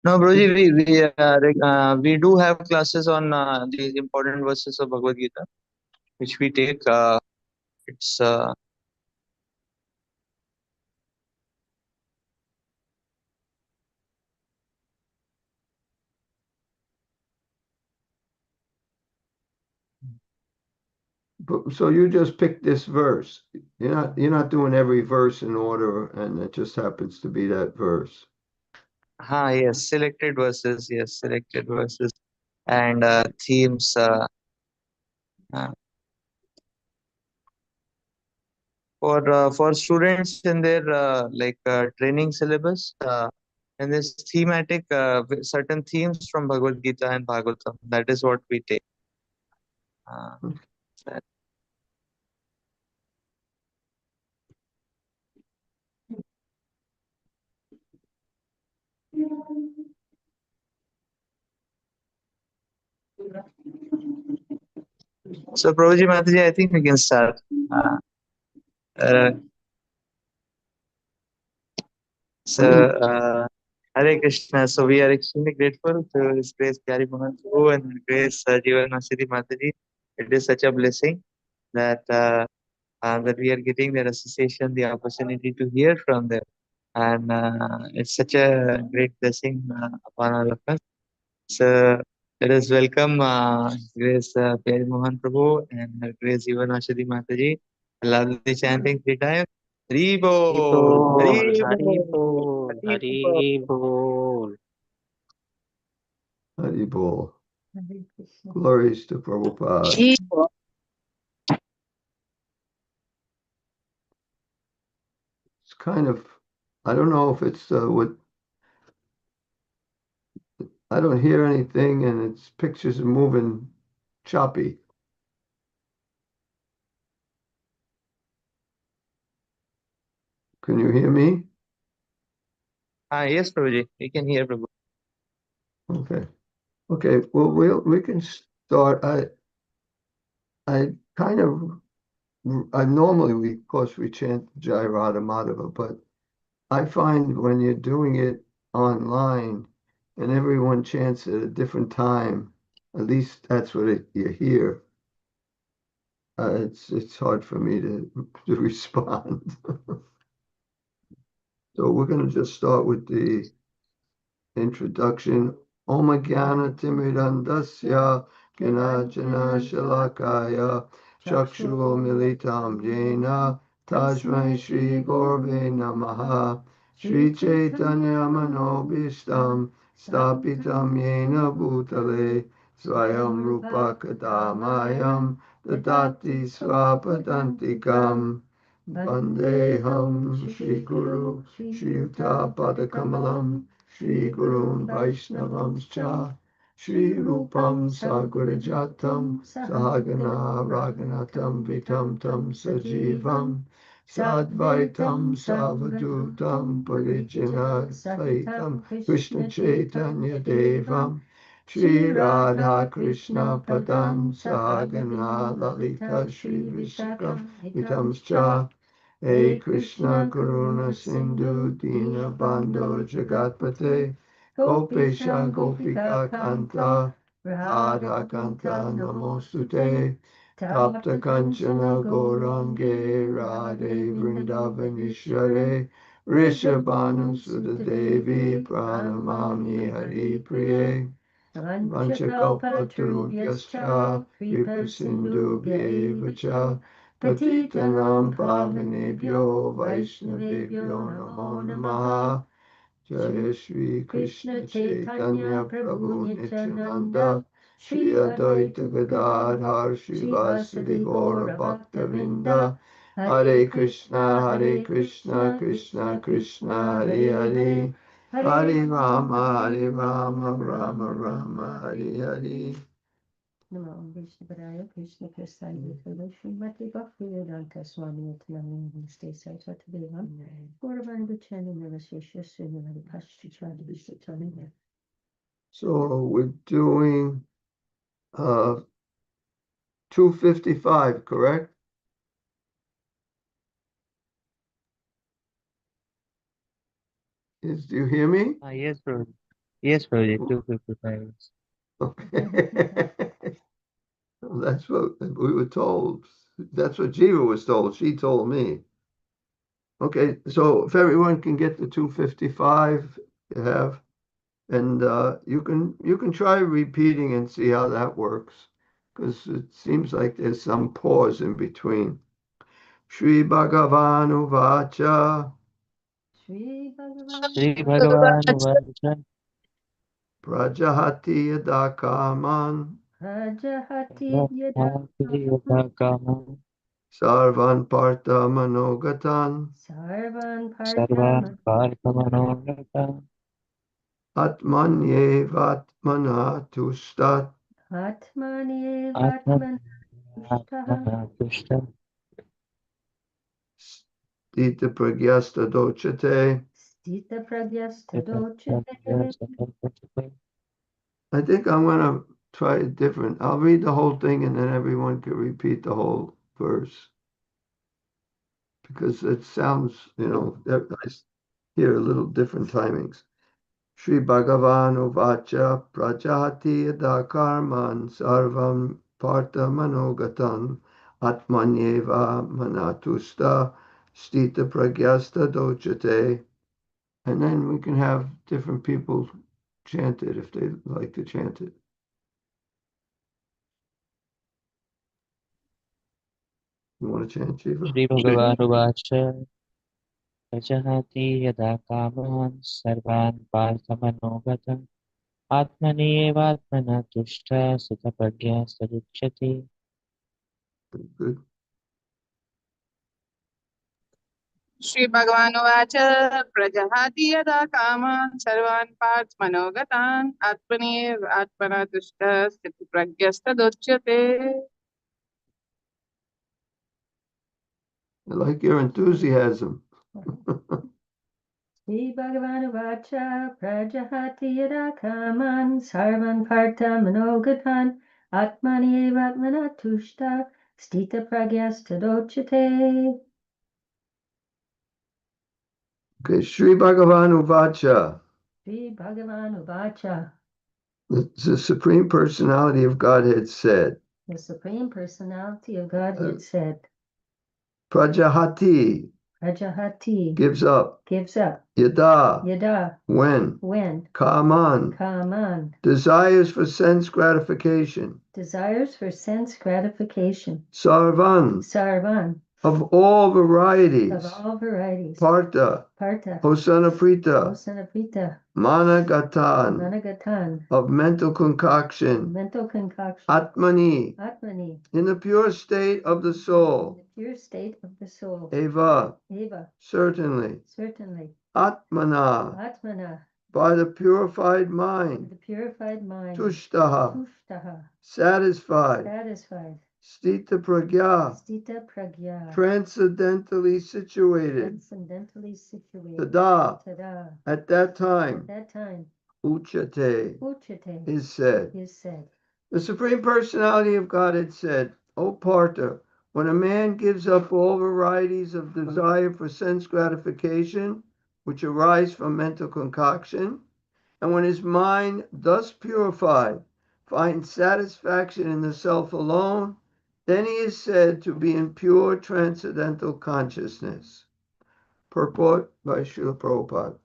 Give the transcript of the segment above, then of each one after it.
No, Broji, we do have classes on these important verses of Bhagavad Gita, which we take. It's So you just picked this verse. You're not doing every verse in order, and it just happens to be that verse. yes, selected verses. Yes, selected verses and themes. Uh, for students in their training syllabus, and this thematic certain themes from Bhagavad Gita and Bhagavatam. That is what we take. Uh, so, Prabhuji Mataji, I think we can start. Uh, so, Hare Krishna. So, we are extremely grateful to His Grace Pyari Mohan Prabhu and His Grace Jivanausadhi Mataji. It is such a blessing that that we are getting their association, the opportunity to hear from them. And it's such a great blessing upon all of us. So let us welcome Grace Pyari Mohan Prabhu and Grace Jivanausadhi Mataji. Loudly chanting 3 times. Hari Haribo, Bol, Hari Haribo, Bol, Haribo. Hari Bol. Hari Bol. Glories to Prabhupada. It's kind of, I don't know if it's what, I don't hear anything, and its pictures are moving choppy. Can you hear me? Yes, Prabhuji, we can hear Prabhu. Okay. Okay. Well, we can start. I kind of, I normally of course, we chant Jai Radha Madhava, but I find when you're doing it online and everyone chants at a different time, at least that's what you hear. It's hard for me to respond. So we're going to just start with the introduction. Om Jnana Timirandasya Jnana Shalakaya Chakshuro Militam Jena Tajmai Shri Gurve Namaha Shri Chaitanya Manobishtam Stapitam Yena Bhutale Swayam Rupa Kadamayam Dadati Swapadantikam Vandeham Shri Guru Shri Yuta Padakamalam Shri Gurun Vaishnavamscha Shri Rupam Sagurajatam Sahagana Raghunatam Vitam Tam Sajivam Sadvaitam Savadutam Parijana Saitam Krishna Chaitanya Devam Shri Radha Krishna Padam Sahagana Lalita Shri Vishakam Vitamscha Hey Krishna Karuna Sindhu Dina Bandho Jagatpate Gopesha Gopika Kanta Radha Kanta Namostute Tapta Kanchana Gorange Radhe Vrindavanishware Rishabhanu Sudadevi Pranamami Hari Priye Vanchakalpatarubhyascha Viprasindhu Bhyevacha Patitanam Pavanebhyo Vaishnavebhyo Namo Namaha Jaya Shri Krishna Chaitanya Prabhu Nityananda Shri Advaita Gadadhar Shri Vasudeva Gaura Bhaktavinda Hare Krishna Krishna Krishna Hare Hare Hare Rama Rama Rama Hare Hare. Namo Vishnupadaya Krishna Prasthaya Srimati Bhaktivedanta Swami Nityananda Stay Saraswati Gauravandu Chana Navashesha Srimati Pashtuchadi Vishnutananda. So we're doing 255, correct? Do you hear me? Yes, Prabhuji. Yes, Prabhuji, 255. Okay. Well, that's what we were told. That's what Jiva was told. She told me. Okay, so if everyone can get the 255 you have, and you can try repeating and see how that works, because it seems like there's some pause in between. Shri Bhagavan Uvacha Shri Shri Bhagavan Bhagavan Uvacha Prajahati Yada Kaman Rajahati Yada Yadakama Sarvan Partha Manogatan Sarvan Sarvan Partama Parthamanogata Atmanyevatmana Tustat Atmani Atman Vatman Ushtaha Atmanatushta Dita Pragyasta Dochate. Stita Pragyasta Dochate. I think I'm gonna try it different. I'll read the whole thing and then everyone can repeat the whole verse. Because it sounds, I hear a little different timings. Shri Bhagavan Uvacha Prajahati Yada Karman Sarvam Partha Manogatan Atmanyeva Manatusta Stita Pragyasta Dochate. And then we can have different people chant it if they like to chant it. You want to chant, Shiva? Shri Bhagavan Uvacha Prajahati Yada Kaman Sarvan Parthamanogata Atmani Evatmana Tushta Sutapragya Saduchyati. Good. Shri भगवानुवाच प्रजहाति यदा कामान् सर्वान् पार्थ मनोगतान् आत्मनेव आत्मना तुष्टः स्थितप्रज्ञस्तदुच्यते. I like your enthusiasm. Shri Bhagavan Vacha Prajahati Yada Kaman Sarvan Partha Manogatan Atmani Vatmana Tushta Stita Pragyasta Dochate. Okay, Sri Bhagavan Uvacha. Shri Bhagavan Vacha, The Supreme Personality of Godhead said, the Supreme Personality of Godhead said, Prajahati Prajahati gives up, gives up, Yada Yada when, Kaman Kaman desires for sense gratification, desires for sense gratification, Sarvan Sarvan of all varieties, Partha Hosana Prita, Osanaprita Managatan Managatan of mental concoction, mental concoction, Atmani Atmani in the pure state of the in soul, the pure state of the soul, Eva Eva certainly, certainly, Atmana Atmana by the purified the mind, purified mind, Tushtaha Tushtaha satisfied, satisfied, Stita Pragya Stita Pragya transcendently situated, transcendentally situated, Tada Tada at that at time, that time, Uchate Uchate is said. is said. The Supreme Personality of Godhead said, O Partha, when a man gives up all varieties of desire for sense gratification, which arise from mental concoction, and when his mind, thus purified, finds satisfaction in the self alone, then he is said to be in pure transcendental consciousness. Purport by Srila Prabhupada.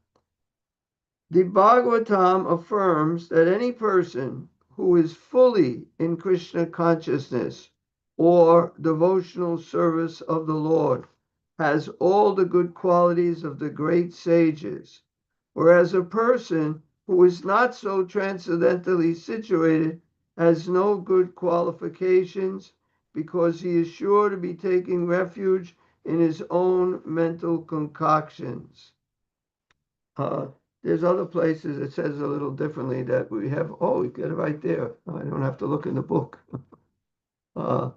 The Bhagavatam affirms that any person who is fully in Krishna consciousness or devotional service of the Lord has all the good qualities of the great sages, whereas a person who is not so transcendentally situated has no good qualifications because he is sure to be taking refuge in his own mental concoctions. There's other places it says a little differently that we have. Oh, you get it right there. I don't have to look in the book. There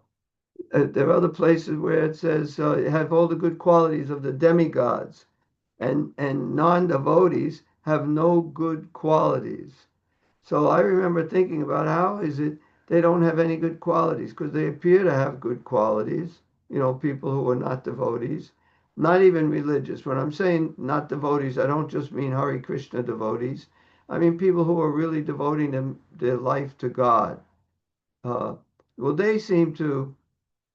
are other places where it says have all the good qualities of the demigods, and non-devotees have no good qualities. So I remember thinking about how is it they don't have any good qualities, because they appear to have good qualities. People who are not devotees, not even religious. When I'm saying not devotees, I don't just mean Hare Krishna devotees. I mean people who are really devoting their life to God. Well, they seem to,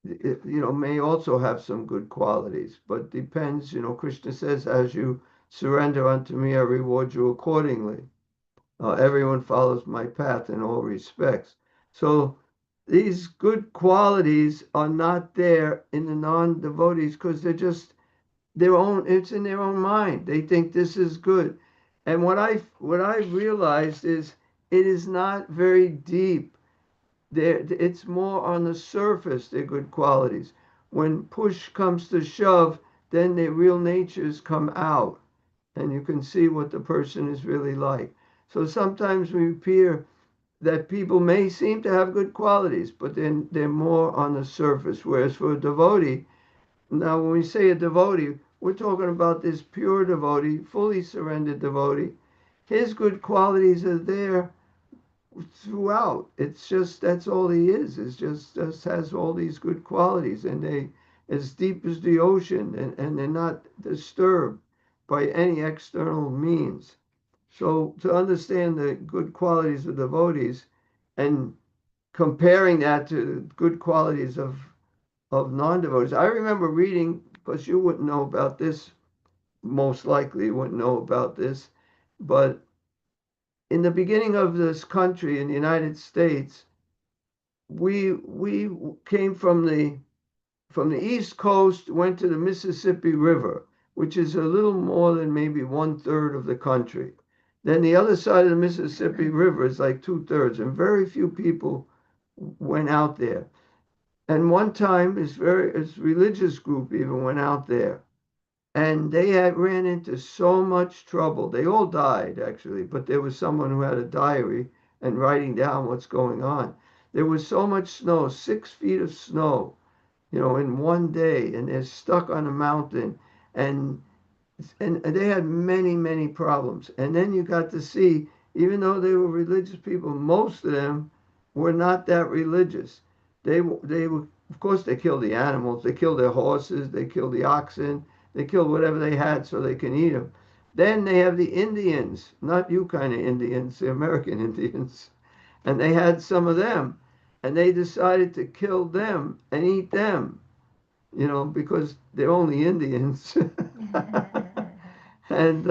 may also have some good qualities, but depends, Krishna says, as you surrender unto me, I reward you accordingly. Everyone follows my path in all respects. So these good qualities are not there in the non-devotees because they're just it's in their own mind. They think this is good. And what I've realized is it is not very deep. It's more on the surface, their good qualities. When push comes to shove, then their real natures come out and you can see what the person is really like. So sometimes we appear that people may seem to have good qualities, but then they're more on the surface. Whereas for a devotee, now when we say a devotee, we're talking about this pure devotee, fully surrendered devotee. His good qualities are there throughout. It's just that's all he is. It's just has all these good qualities, and they as deep as the ocean, and they're not disturbed by any external means. So to understand the good qualities of devotees and comparing that to good qualities of non-devotees. I remember reading, because you wouldn't know about this, most likely you wouldn't know about this, but in the beginning of this country in the United States, we came from the East Coast, went to the Mississippi River, which is a little more than maybe 1/3 of the country. Then the other side of the Mississippi River is like 2/3, and very few people went out there. And one time, this religious group even went out there, and they had ran into so much trouble. They all died actually, but there was someone who had a diary and writing down what's going on. There was so much snow, 6 feet of snow, in one day, and they're stuck on a mountain, and they had many, many problems. And then you got to see, even though they were religious people, most of them were not that religious. They were, of course, they killed the animals, they killed their horses, they killed the oxen, they killed whatever they had so they can eat them. Then they have the Indians, not you kind of Indians, the American Indians, and they had some of them, and they decided to kill them and eat them, because they're only Indians. and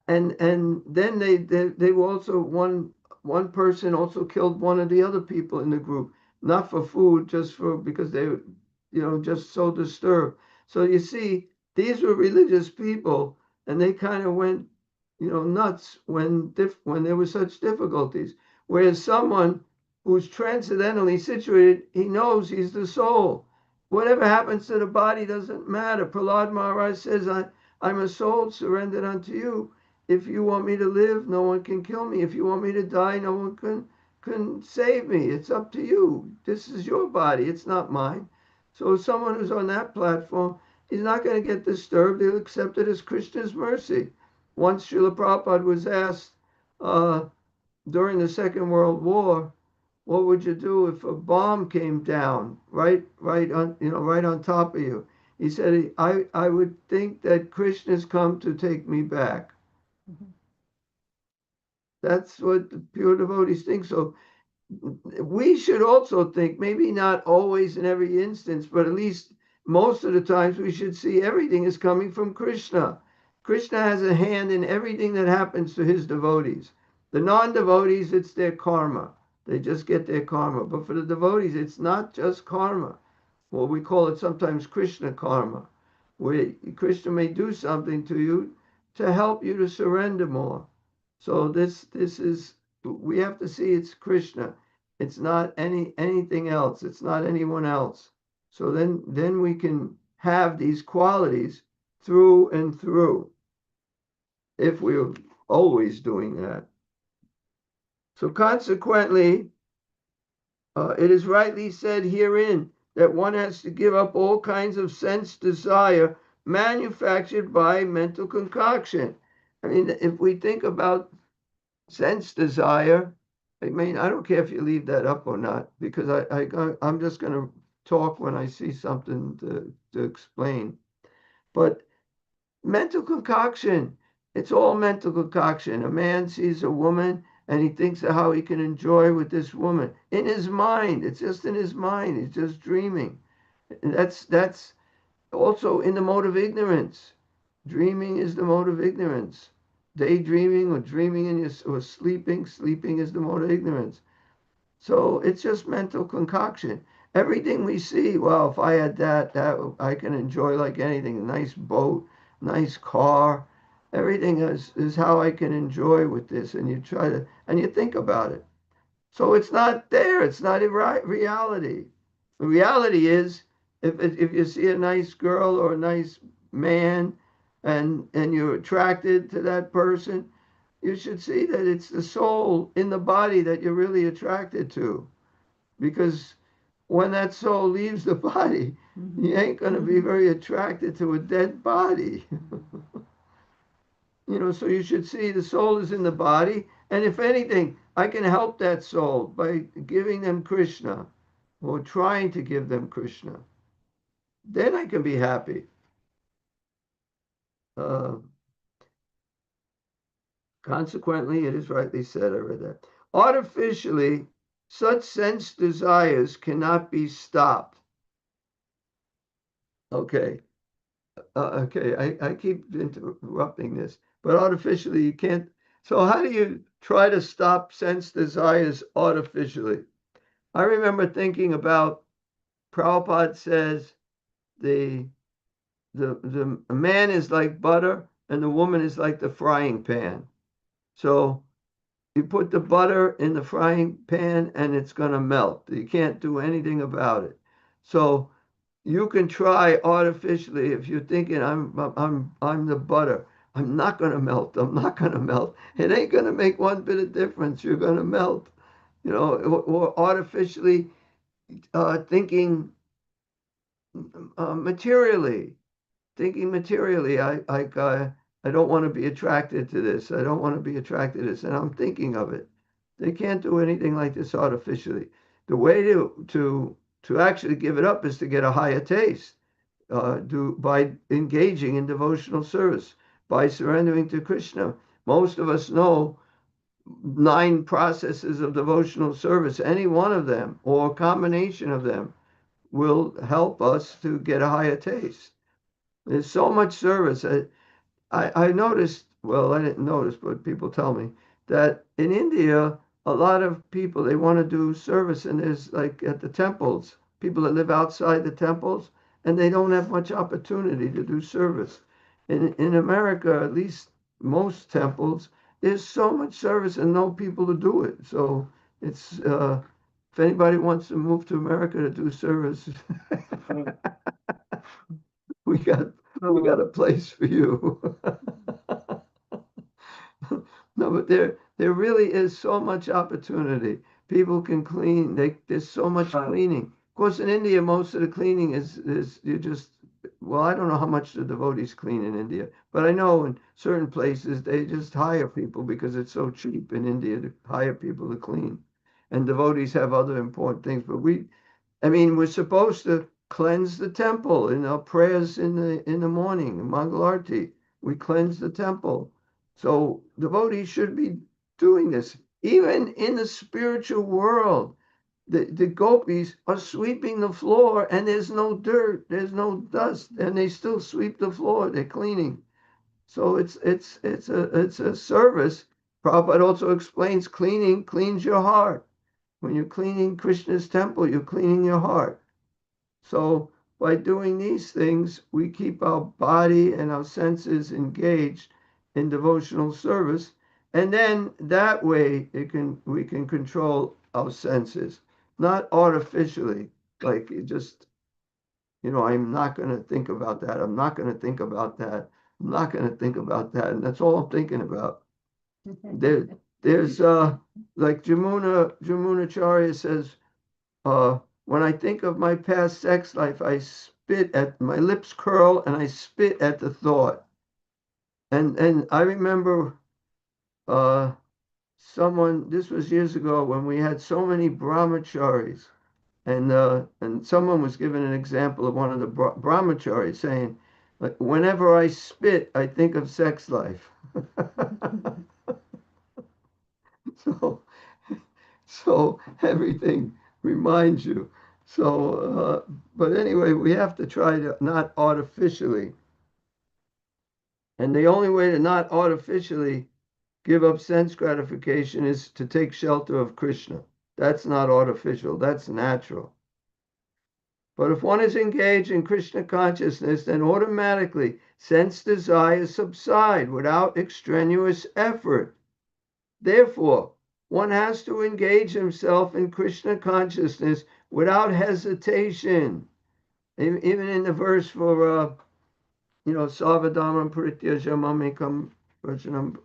and then they were also one person also killed one of the other people in the group, not for food, just because they just so disturbed. So you see, these were religious people, and they kind of went nuts when there were such difficulties. Whereas someone who's transcendentally situated, he knows he's the soul. Whatever happens to the body doesn't matter. Prahlad Maharaj says, I'm a soul surrendered unto you. If you want me to live, no one can kill me. If you want me to die, no one can save me. It's up to you. This is your body. It's not mine. So someone who's on that platform, he's not going to get disturbed. He'll accept it as Krishna's mercy. Once Srila Prabhupada was asked during the Second World War, what would you do if a bomb came down right on top of you? He said, I would think that Krishna's come to take me back. That's what the pure devotees think. So we should also think, maybe not always in every instance, but at least most of the times we should see everything is coming from Krishna. Krishna has a hand in everything that happens to his devotees. The non-devotees, it's their karma. They just get their karma. But for the devotees, it's not just karma. Well, we call it sometimes Krishna karma, where Krishna may do something to you to help you to surrender more. So this is, we have to see it's Krishna. It's not anything else. It's not anyone else. So then we can have these qualities through and through, if we're always doing that. So consequently, it is rightly said herein that one has to give up all kinds of sense desire manufactured by mental concoction. I mean, if we think about sense desire, I mean, I don't care if you leave that up or not, because I'm just going to talk when I see something to explain. But mental concoction, It's all mental concoction. A man sees a woman and he thinks of how he can enjoy with this woman. In his mind, it's just in his mind. He's just dreaming. And that's also in the mode of ignorance. Dreaming is the mode of ignorance. Daydreaming or dreaming or sleeping is the mode of ignorance. So it's just mental concoction. Everything we see, well, if I had that I can enjoy like anything. A nice boat, nice car, everything is how I can enjoy with this. And you try to, and you think about it. So it's not there. It's not reality. The reality is, if you see a nice girl or a nice man, and you're attracted to that person, you should see that it's the soul in the body that you're really attracted to. Because when that soul leaves the body, you ain't going to be very attracted to a dead body. So you should see the soul is in the body. And if anything, I can help that soul by giving them Krishna or trying to give them Krishna. Then I can be happy. Consequently, it is rightly said, I read that. Artificially, such sense desires cannot be stopped. Okay. Okay, I keep interrupting this, but artificially you can't. So how do you try to stop sense desires artificially? I remember thinking about Prabhupada says the a man is like butter and the woman is like the frying pan. So you put the butter in the frying pan and it's going to melt. You can't do anything about it. So you can try artificially if you're thinking I'm the butter. I'm not going to melt. I'm not going to melt. It ain't going to make one bit of difference. You're going to melt, or artificially thinking materially. Thinking materially, I don't want to be attracted to this. I don't want to be attracted to this, and I'm thinking of it. They can't do anything like this artificially. The way to actually give it up is to get a higher taste. By engaging in devotional service, by surrendering to Krishna. Most of us know 9 processes of devotional service. Any one of them or a combination of them will help us to get a higher taste. There's so much service. I noticed, well, I didn't notice, but people tell me that in India, a lot of people, they want to do service, and there's like at the temples, people that live outside the temples, and they don't have much opportunity to do service. In America, at least most temples, there's so much service and no people to do it. So it's, if anybody wants to move to America to do service, we got a place for you. No, but there really is so much opportunity. People can clean. There's so much cleaning. Of course, in India, most of the cleaning is you just. Well, I don't know how much the devotees clean in India, but I know in certain places they just hire people because it's so cheap in India to hire people to clean, and devotees have other important things. But we're supposed to cleanse the temple in our prayers in the morning, in Mangalarti. We cleanse the temple. So devotees should be doing this. Even in the spiritual world, the gopis are sweeping the floor and there's no dirt, there's no dust, and they still sweep the floor. They're cleaning. So it's a service. Prabhupada also explains cleaning cleans your heart. When you're cleaning Krishna's temple, you're cleaning your heart. So by doing these things, we keep our body and our senses engaged in devotional service. And then that way we can control our senses, not artificially, like just, I'm not going to think about that. I'm not going to think about that. I'm not going to think about that. And that's all I'm thinking about. There's like Jamunacharya says, when I think of my past sex life, I spit at my lips curl and I spit at the thought. And I remember someone, this was years ago when we had so many brahmacharis, and someone was given an example of one of the brahmacharis saying, Like whenever I spit, I think of sex life. So everything reminds you. So, but anyway, we have to try to not artificially. And the only way to not artificially give up sense gratification is to take shelter of Krishna. That's not artificial, that's natural. But if one is engaged in Krishna consciousness, then automatically sense desires subside without extraneous effort. Therefore, one has to engage himself in Krishna consciousness without hesitation. Even in the verse for, Sarvadhamam Prityaja Mamekam Vajanam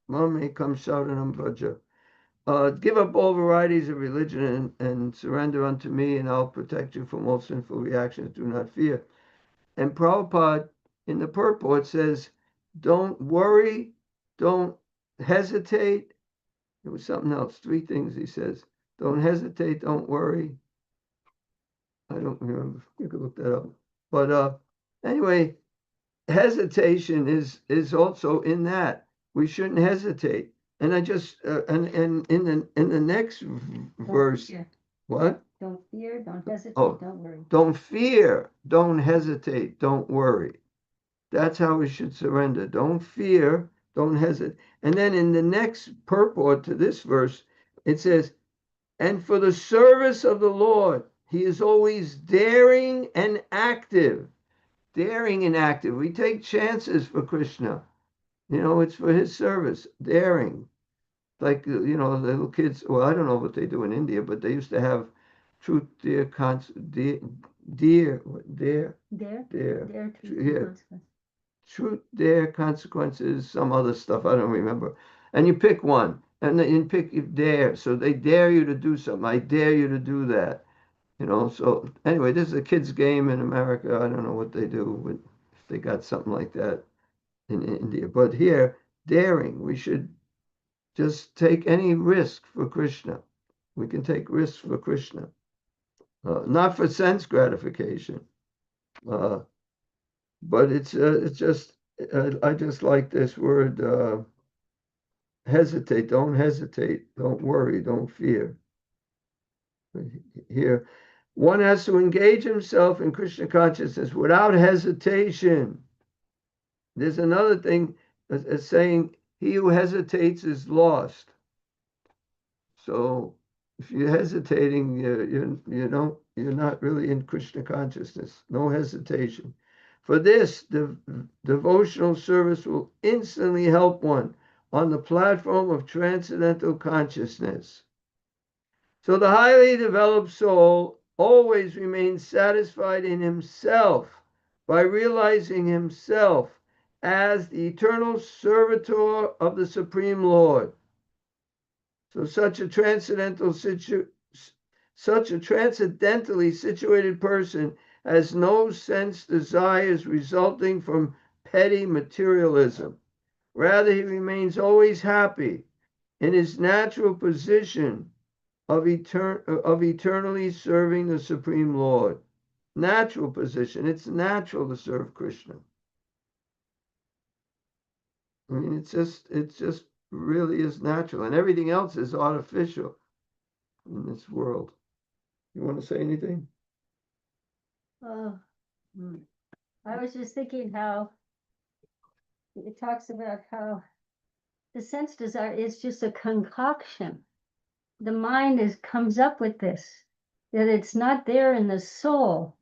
Mamekam Sharanam Vaja. Give up all varieties of religion and surrender unto me, and I'll protect you from all sinful reactions. Do not fear. And Prabhupada in the purport says, don't worry, don't hesitate. It was something else, 3 things he says. Don't hesitate, don't worry. I don't remember. You could look that up. But anyway, hesitation is also in that. We shouldn't hesitate. And I just and in the next verse, fear. what? Don't fear, don't hesitate, Oh, don't worry. Don't fear, don't hesitate, don't worry. That's how we should surrender. Don't fear, don't hesitate. And then in the next purport to this verse, it says, and for the service of the Lord, he is always daring and active. Daring and active. We take chances for Krishna. It's for his service. Daring. Like, the little kids, well, I don't know what they do in India, but they used to have truth, dare, truth, dare, consequences, some other stuff. I don't remember. And you pick one, and then you pick you dare. So they dare you to do something. I dare you to do that. So anyway, this is a kid's game in America. I don't know what they do, but if they got something like that in India. But here, daring, we should just take any risk for Krishna. We can take risks for Krishna, not for sense gratification. But it's just, I just like this word, hesitate, don't worry, don't fear. Here, one has to engage himself in Krishna consciousness without hesitation. There's another thing saying, he who hesitates is lost. So if you're hesitating, you're not really in Krishna consciousness. No hesitation. For this, the devotional service will instantly help one on the platform of transcendental consciousness. So the highly developed soul always remains satisfied in himself by realizing himself as the eternal servitor of the Supreme Lord. So such a transcendentally situated person has no sense desires resulting from petty materialism. Rather, he remains always happy in his natural position of eternally serving the Supreme Lord. Natural position. It's natural to serve Krishna. I mean, it's just really is natural, and everything else is artificial in this world. You want to say anything? I was just thinking how it talks about how the sense desire is just a concoction. The mind comes up with this, that it's not there in the soul.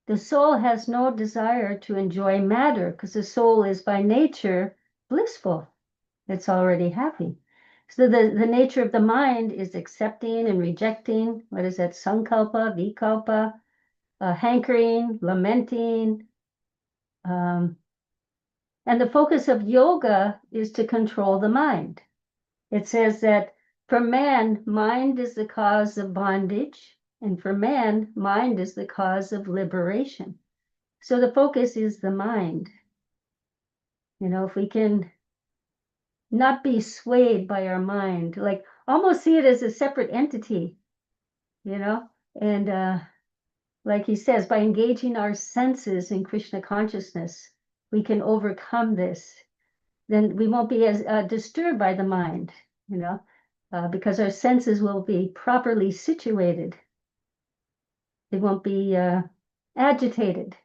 The soul has no desire to enjoy matter because the soul is by nature blissful. It's already happy. So the nature of the mind is accepting and rejecting. What is that? Sankalpa, vikalpa, hankering, lamenting. And the focus of yoga is to control the mind. It says that for man, mind is the cause of bondage, and for man, mind is the cause of liberation. So the focus is the mind. If we can not be swayed by our mind, like almost see it as a separate entity, and like he says, by engaging our senses in Krishna consciousness, we can overcome this. Then we won't be as disturbed by the mind, because our senses will be properly situated. They won't be agitated.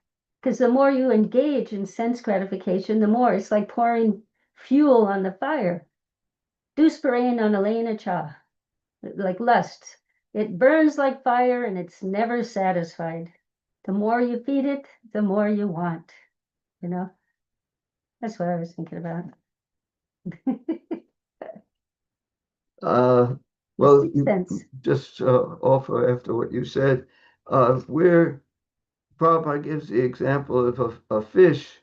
Because the more you engage in sense gratification, the more it's like pouring fuel on the fire. Dusparain on Elena Cha, like lust. It burns like fire and it's never satisfied. The more you feed it, the more you want. That's what I was thinking about. Well, Sense. just offer after what you said, where Prabhupada gives the example of a fish,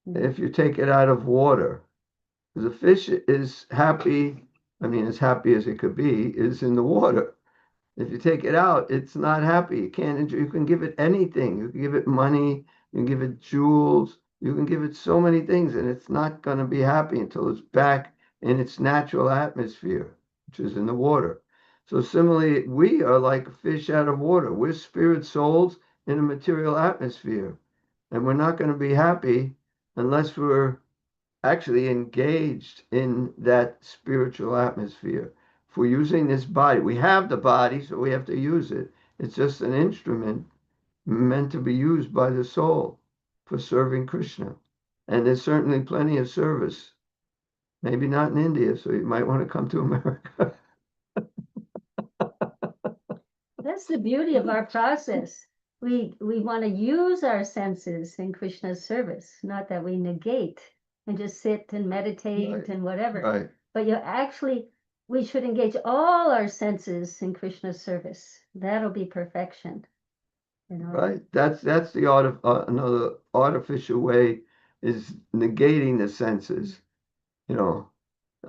if you take it out of water, because a fish is happy, as happy as it could be, is in the water. If you take it out, it's not happy. You can't enjoy, you can give it anything. You can give it money, you can give it jewels, you can give it so many things, and it's not going to be happy until it's back in its natural atmosphere, which is in the water. So similarly, we are like a fish out of water. We're spirit souls in a material atmosphere. And we're not going to be happy unless we're actually engaged in that spiritual atmosphere. If we're using this body, we have the body, so we have to use it. It's just an instrument meant to be used by the soul for serving Krishna. And there's certainly plenty of service. Maybe not in India, so you might want to come to America. That's the beauty of our process. We want to use our senses in Krishna's service, not that we negate and just sit and meditate and whatever. Right. But we should engage all our senses in Krishna's service. That'll be perfection. Right. That's the art of another artificial way is negating the senses.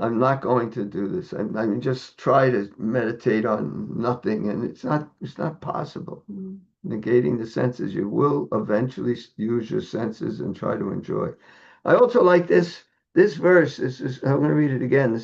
I'm not going to do this. Just try to meditate on nothing, and it's not possible. Negating the senses, you will eventually use your senses and try to enjoy. I also like this verse. I'm going to read it again.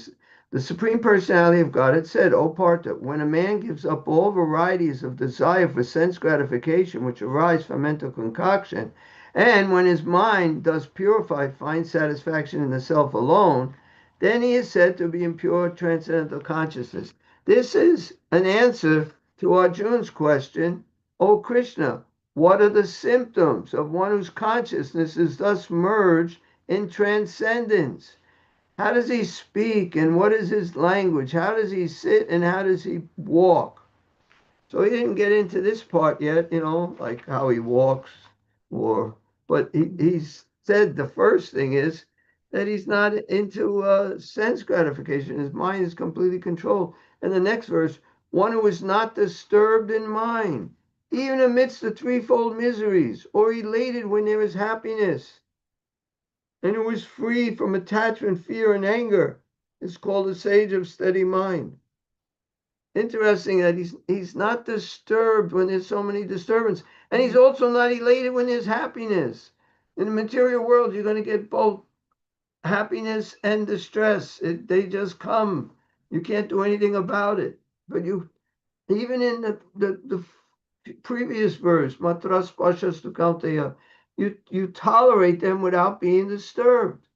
The Supreme Personality of Godhead said, O Partha, when a man gives up all varieties of desire for sense gratification which arise from mental concoction, and when his mind, thus purified, finds satisfaction in the self alone, then he is said to be in pure transcendental consciousness. This is an answer to Arjuna's question, O Krishna, what are the symptoms of one whose consciousness is thus merged in transcendence? How does he speak and what is his language? How does he sit and how does he walk? So he didn't get into this part yet, like how he walks, but he's said the first thing is that he's not into sense gratification. His mind is completely controlled. And the next verse, one who is not disturbed in mind, even amidst the threefold miseries, or elated when there is happiness, and who is free from attachment, fear, and anger, is called a sage of steady mind. Interesting that he's not disturbed when there's so many disturbances, and he's also not elated when there's happiness. In the material world, you're going to get both happiness and distress. They just come. You can't do anything about it. But even in the previous verse, matras pashastu kaunteya, you tolerate them without being disturbed.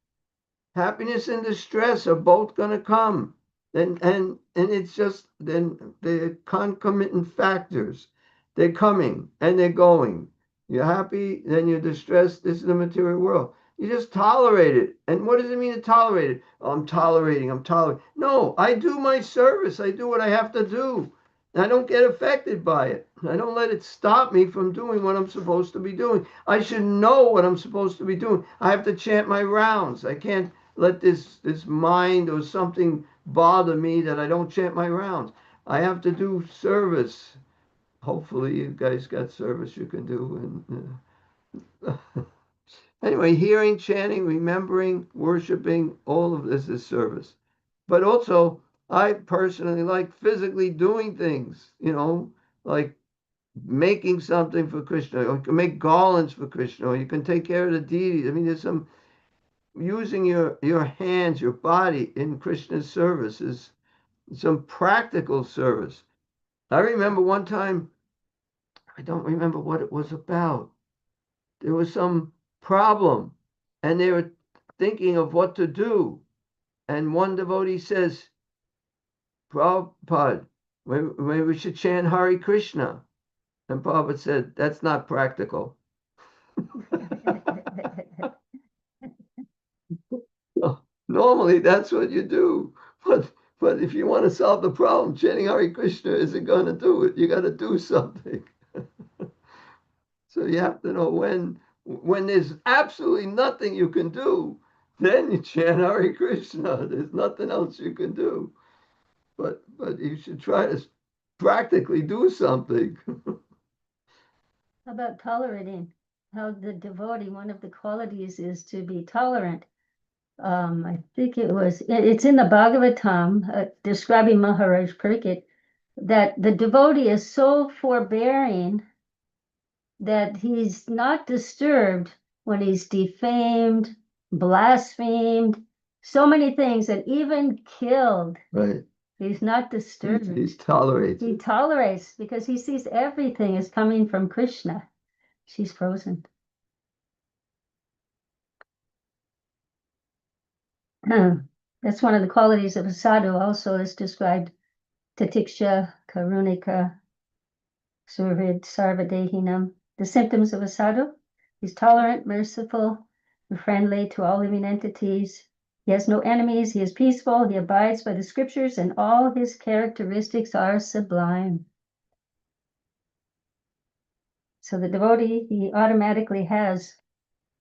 Happiness and distress are both going to come. And it's just then the concomitant factors. They're coming and they're going. You're happy, then you're distressed. This is the material world. You just tolerate it. And what does it mean to tolerate it? Oh, I'm tolerating. No, I do my service. I do what I have to do. I don't get affected by it. I don't let it stop me from doing what I'm supposed to be doing. I should know what I'm supposed to be doing. I have to chant my rounds. I can't let this mind or something bother me that I don't chant my rounds. I have to do service. Hopefully you guys got service you can do. And anyway, hearing, chanting, remembering, worshiping, all of this is service. But also, I personally like physically doing things, like making something for Krishna, or you can make garlands for Krishna, or you can take care of the deities. There's some using your hands, your body in Krishna's service is some practical service. I remember one time I don't remember what it was about. There was some problem and they were thinking of what to do. And one devotee says, Prabhupada, maybe we should chant Hare Krishna. And Prabhupada said, that's not practical. Normally, that's what you do. But if you want to solve the problem, chanting Hare Krishna isn't going to do it. You got to do something. So you have to know when there's absolutely nothing you can do, then you chant Hare Krishna. There's nothing else you can do. But you should try to practically do something. How about tolerating? How the devotee, one of the qualities is to be tolerant. I think it's in the Bhagavatam, describing Maharaj Pariksit, that the devotee is so forbearing that he's not disturbed when he's defamed, blasphemed, so many things, and even killed. Right. He's not disturbed. He tolerates. He tolerates because he sees everything is coming from Krishna. She's frozen. That's one of the qualities of a sadhu, also is described tatiksha, karunika, survid, sarvadehinam. The symptoms of a sadhu: he's tolerant, merciful, and friendly to all living entities. He has no enemies, he is peaceful, he abides by the scriptures, and all his characteristics are sublime. So the devotee, he automatically has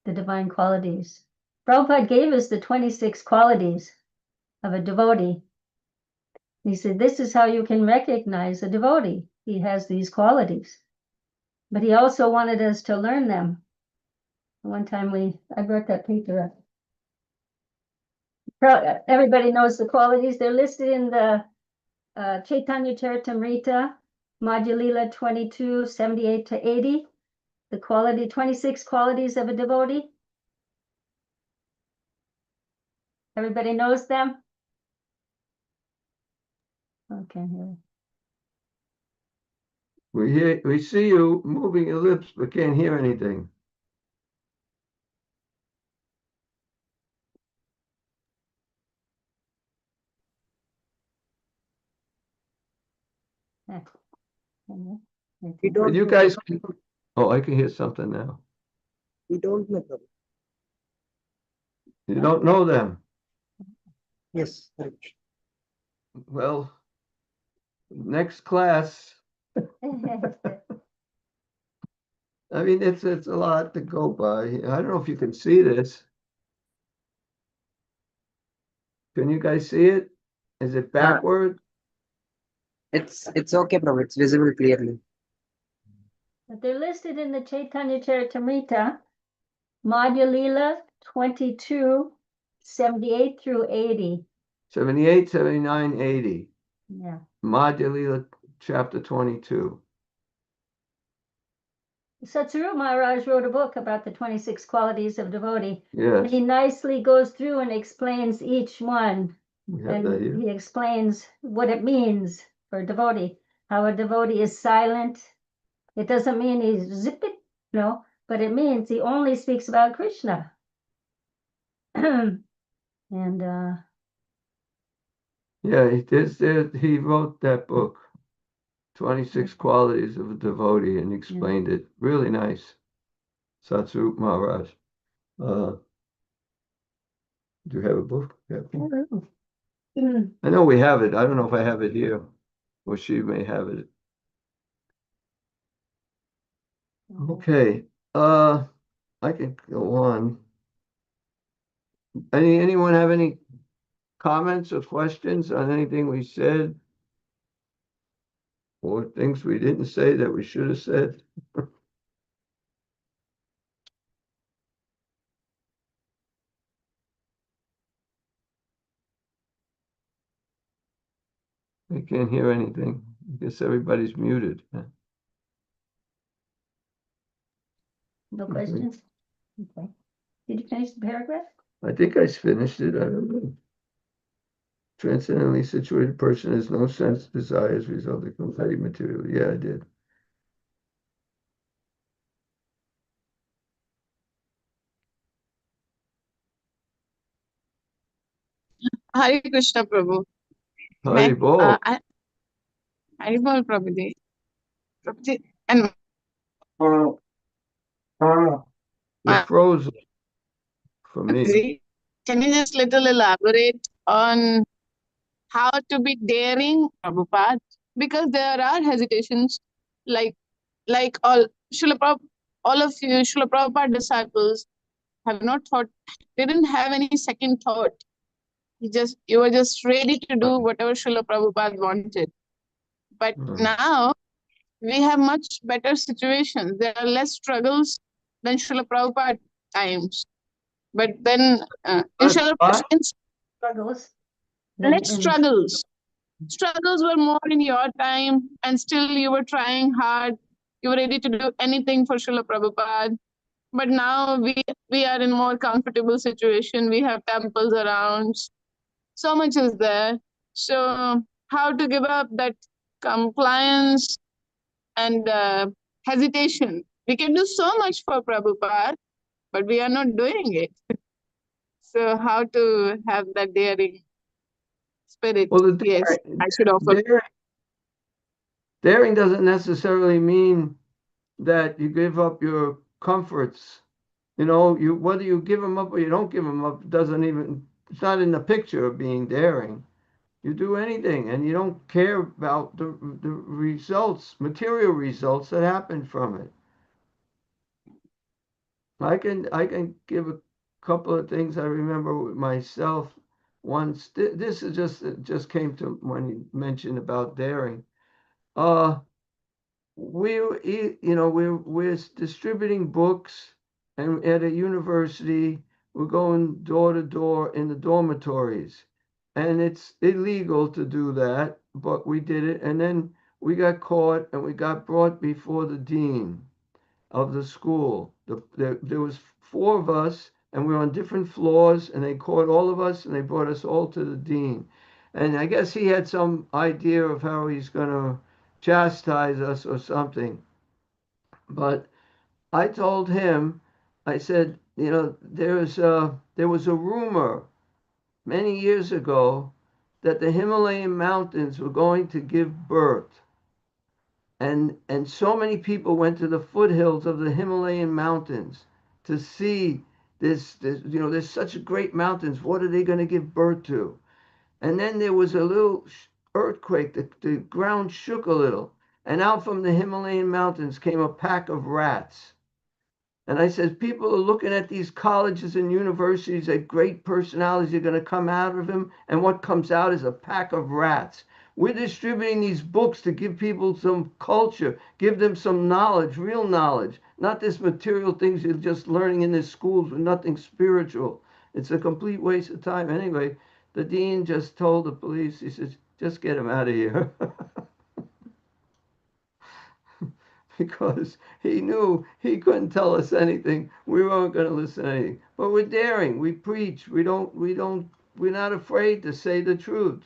the divine qualities. Prabhupada gave us the 26 qualities of a devotee. He said, this is how you can recognize a devotee. He has these qualities. But he also wanted us to learn them. One time I brought that paper up. Everybody knows the qualities. They're listed in the Chaitanya Charitamrita, Madhya Lila 22, 78 to 80. The 26 qualities of a devotee. Everybody knows them? Okay, here. We see you moving your lips, but can't hear anything. We don't You know guys them. oh, I can hear something now. We don't know them. You don't know them. Yes, right. Well, next class. I mean, it's a lot to go by. I don't know if you can see this. Can you guys see it? Is it backward? It's okay, Prabhu. It's visible clearly. But they're listed in the Chaitanya Charitamrita, Madhya Lila 22, 78 through 80. 78, 79, 80. Yeah. Madhya Lila, chapter 22. Satsuru Maharaj wrote a book about the 26 qualities of devotee. Yes. He nicely goes through and explains each one. We have that And here. he explains what it means for a devotee. How a devotee is silent. It doesn't mean he's zip it, no, but it means he only speaks about Krishna. And Yeah, he wrote that book, 26 Qualities of a Devotee, and explained it. Really nice. Satsuru Maharaj. Do you have a book? Yeah. I know we have it. I don't know if I have it here, or she may have it. Okay. I can go on. Anyone have any comments or questions on anything we said? Or things we didn't say that we should have said? I can't hear anything. I guess everybody's muted. no questions? Okay. Did you finish the paragraph? I think I finished it. I don't know. Transcendently situated person has no sense, desires, resulting from petty material. Yeah, I did. Hare Krishna Prabhu. Hari Bol. Hare Bol Prabhuji. Prabhuji. And You're frozen for me. Mataji, can you just little elaborate on how to be daring, Prabhupada? Because there are hesitations, like all all of you Srila Prabhupada disciples have not thought, they didn't have any second thought. You were just ready to do whatever Srila Prabhupada wanted. But now we have much better situations. There are less struggles than Srila Prabhupada times. But then in Struggles. less struggles. Struggles were more in your time, and still you were trying hard. You were ready to do anything for Srila Prabhupada. But now we are in more comfortable situation. We have temples around. So much is there. So how to give up that compliance and hesitation? We can do so much for Prabhupada, but we are not doing it. So how to have that daring spirit? Well, Yes, I should offer. Daring doesn't necessarily mean that you give up your comforts. You know, whether you give them up or you don't give them up it's not in the picture of being daring. You do anything and you don't care about the results, material results that happen from it. I can give a couple of things I remember with myself once. This is just came to when you mentioned about daring. We're distributing books, and at a university, we're going door to door in the dormitories, and it's illegal to do that, but we did it, and then we got caught, and we got brought before the dean of the school. There was 4 of us, and we were on different floors, and they caught all of us, and they brought us all to the dean. And I guess he had some idea of how he's going to chastise us or something. But I told him, I said, there was a rumor many years ago that the Himalayan mountains were going to give birth. And so many people went to the foothills of the Himalayan mountains to see this there's such great mountains. What are they going to give birth to? And then there was a little earthquake. The ground shook a little. And out from the Himalayan mountains came a pack of rats. And I said, people are looking at these colleges and universities that great personalities are going to come out of them. And what comes out is a pack of rats. We're distributing these books to give people some culture, give them some knowledge, real knowledge, not this material things you're just learning in the schools with nothing spiritual. It's a complete waste of time. Anyway, the dean just told the police, he says, just get him out of here. Because he knew he couldn't tell us anything. We weren't going to listen to anything. But we're daring. We preach. We're not afraid to say the truth.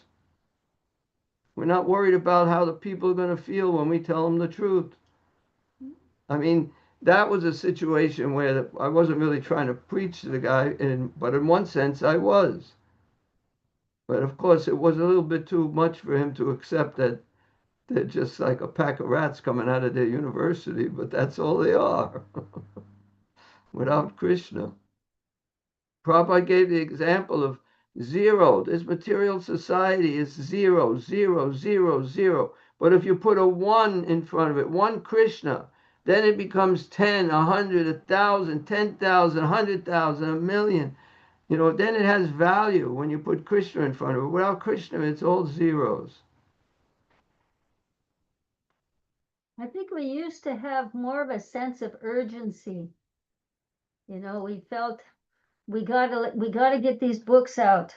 We're not worried about how the people are going to feel when we tell them the truth. I mean, that was a situation where I wasn't really trying to preach to the guy, but in one sense I was. But of course, it was a little bit too much for him to accept that they're just like a pack of rats coming out of their university, but that's all they are. Without Krishna. Prabhupada gave the example of 0. This material society is 0, 0, 0, 0. But if you put a 1 in front of it, 1 Krishna, then it becomes 10, 100, 1,000, 10,000, 100,000, a million. Then it has value when you put Krishna in front of it. Without Krishna, it's all zeros. I think we used to have more of a sense of urgency. We felt we gotta get these books out.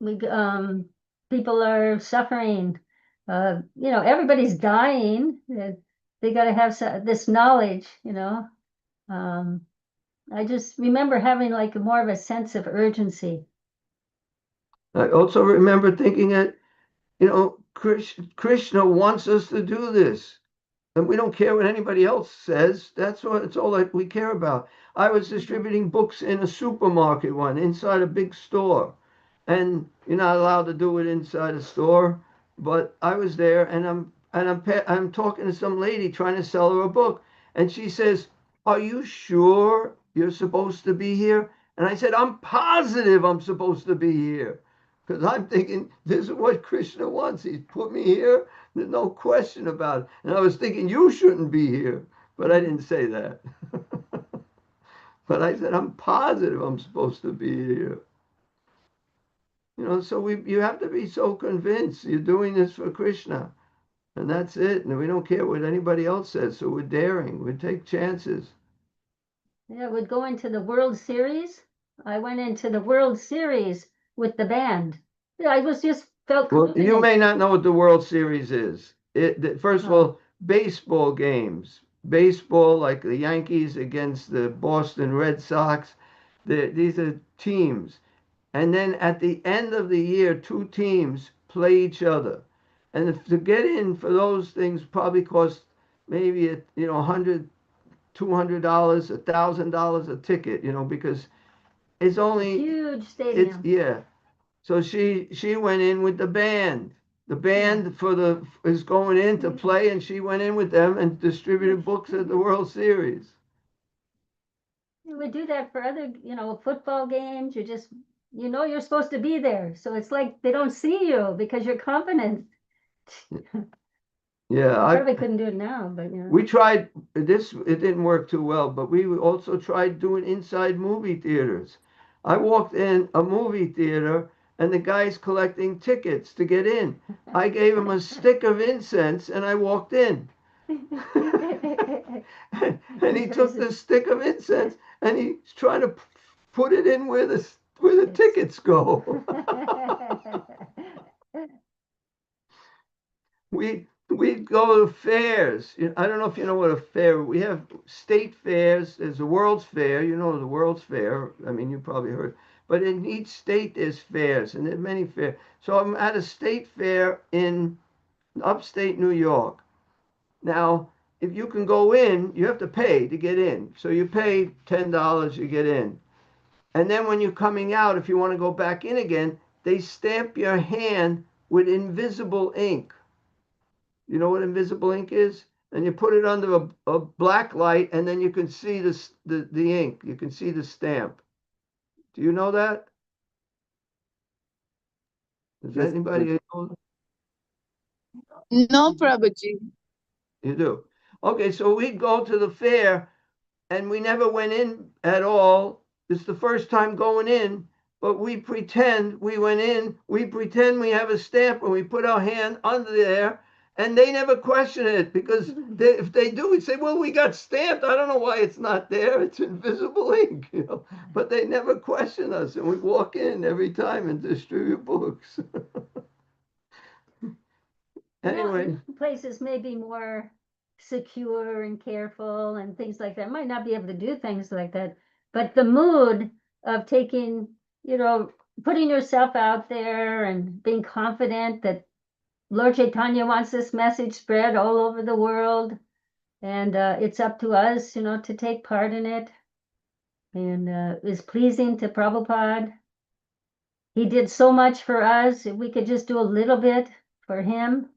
People are suffering. Everybody's dying. They gotta have this knowledge. I just remember having like more of a sense of urgency. I also remember thinking that, Krishna wants us to do this. And we don't care what anybody else says. It's all that we care about. I was distributing books in a supermarket inside a big store. and you're not allowed to do it inside a store. But I was there, and I'm talking to some lady trying to sell her a book, and she says, "Are you sure you're supposed to be here?" And I said, "I'm positive I'm supposed to be here, because I'm thinking this is what Krishna wants. He's put me here. There's no question about it." And I was thinking you shouldn't be here, but I didn't say that. But I said, "I'm positive I'm supposed to be here." So you have to be so convinced you're doing this for Krishna, and that's it. And we don't care what anybody else says. So we're daring. We take chances. Yeah, we'd go into the World Series. I went into the World Series with the band. Yeah, I was just felt Well, confident. you may not know what the World Series is. First of all, baseball games. Baseball, like the Yankees against the Boston Red Sox. These are teams. And then at the end of the year, two teams play each other. And to get in for those things probably cost maybe $100, $200, $1,000 a ticket, because it's only Huge stadium. yeah. So she went in with the band. The band is going in to play, and she went in with them and distributed books at the World Series. You would do that for other, football games. You're supposed to be there. So it's like they don't see you because you're confident. Yeah, I probably couldn't do it now, but we tried this. It didn't work too well, but we also tried doing inside movie theaters. I walked in a movie theater, and the guy's collecting tickets to get in. I gave him a stick of incense, and I walked in. And he took the stick of incense, and he's trying to put it in where the tickets go. We'd go to fairs. I don't know if you know what a fair. We have state fairs. There's a World's Fair. You know the World's Fair. I mean, you probably heard. But in each state there's fairs, and there's many fairs. So I'm at a state fair in upstate New York. Now, if you can go in, you have to pay to get in. So you pay $10, you get in. And then when you're coming out, if you want to go back in again, they stamp your hand with invisible ink. You know what invisible ink is? And you put it under a black light, and then you can see the ink. You can see the stamp. Do you know that? Does Yes. anybody know? No, Prabhuji. You do. Okay, so we'd go to the fair, and we never went in at all. It's the first time going in, but we pretend we went in. We pretend we have a stamp, and we put our hand under there, and they never question it, because if they do, we say, "Well, we got stamped. I don't know why it's not there. It's invisible ink," But they never question us, and we walk in every time and distribute books. Anyway. Places may be more secure and careful and things like that. Might not be able to do things like that, but the mood of taking, putting yourself out there and being confident that Lord Chaitanya wants this message spread all over the world, and it's up to us, to take part in it, and is pleasing to Prabhupada. He did so much for us. If we could just do a little bit for him.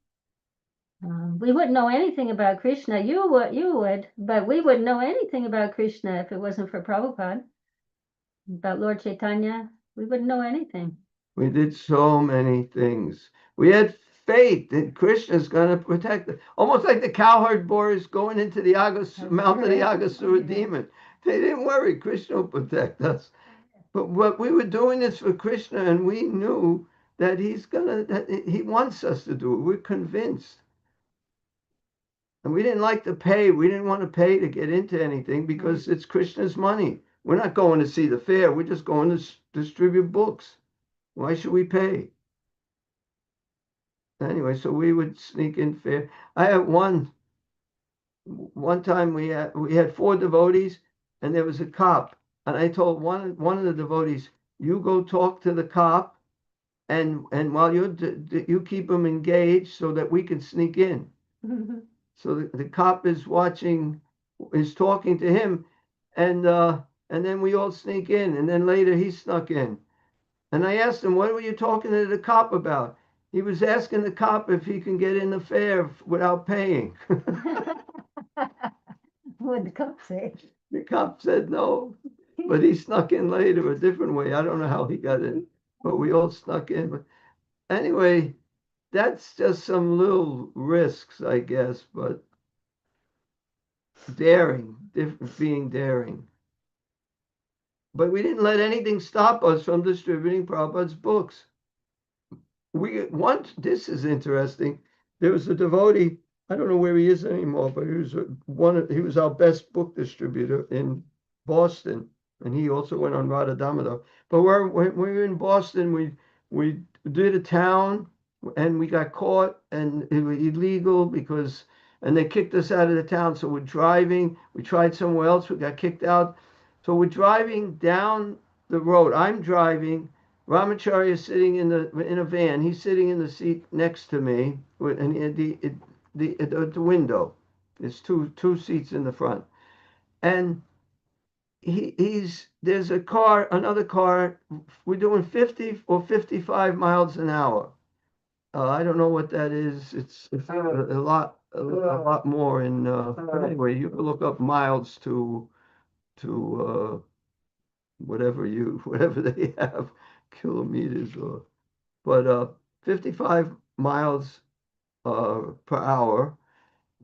We wouldn't know anything about Krishna. You would, but we wouldn't know anything about Krishna if it wasn't for Prabhupada. About Lord Chaitanya, we wouldn't know anything. We did so many things. We had faith that Krishna's going to protect us. Almost like the cowherd boys going into the mouth of the Agasura demon. They didn't worry. Krishna will protect us. But we were doing this for Krishna, and we knew that he wants us to do it. We're convinced. And we didn't like to pay. We didn't want to pay to get into anything because it's Krishna's money. We're not going to see the fair. We're just going to distribute books. Why should we pay? Anyway, so we would sneak in fair. I had one time we had 4 devotees, and there was a cop. And I told one of the devotees, "You go talk to the cop, and while you keep them engaged so that we can sneak in." So the cop is talking to him, and then we all sneak in, and then later he snuck in. And I asked him, what were you talking to the cop about? He was asking the cop if he can get in the fare without paying. What did the cop say? The cop said no, but he snuck in later a different way. I don't know how he got in, but we all snuck in. But anyway, that's just some little risks, I guess, but daring, being daring. But we didn't let anything stop us from distributing Prabhupada's books. This is interesting. There was a devotee, I don't know where he is anymore, but he was our best book distributor in Boston, and he also went on Radha Damodar. But when we were in Boston, we did a town, and we got caught, and it was illegal and they kicked us out of the town. So we're driving. We tried somewhere else. We got kicked out. So we're driving down the road. I'm driving. Ramacharya is sitting in a van. He's sitting in the seat next to me, and the window. There's two seats in the front, and there's another car. We're doing 50 or 55 miles an hour. I don't know what that is. It's a lot more in. But anyway, you can look up miles to whatever they have, kilometers but 55 miles per hour.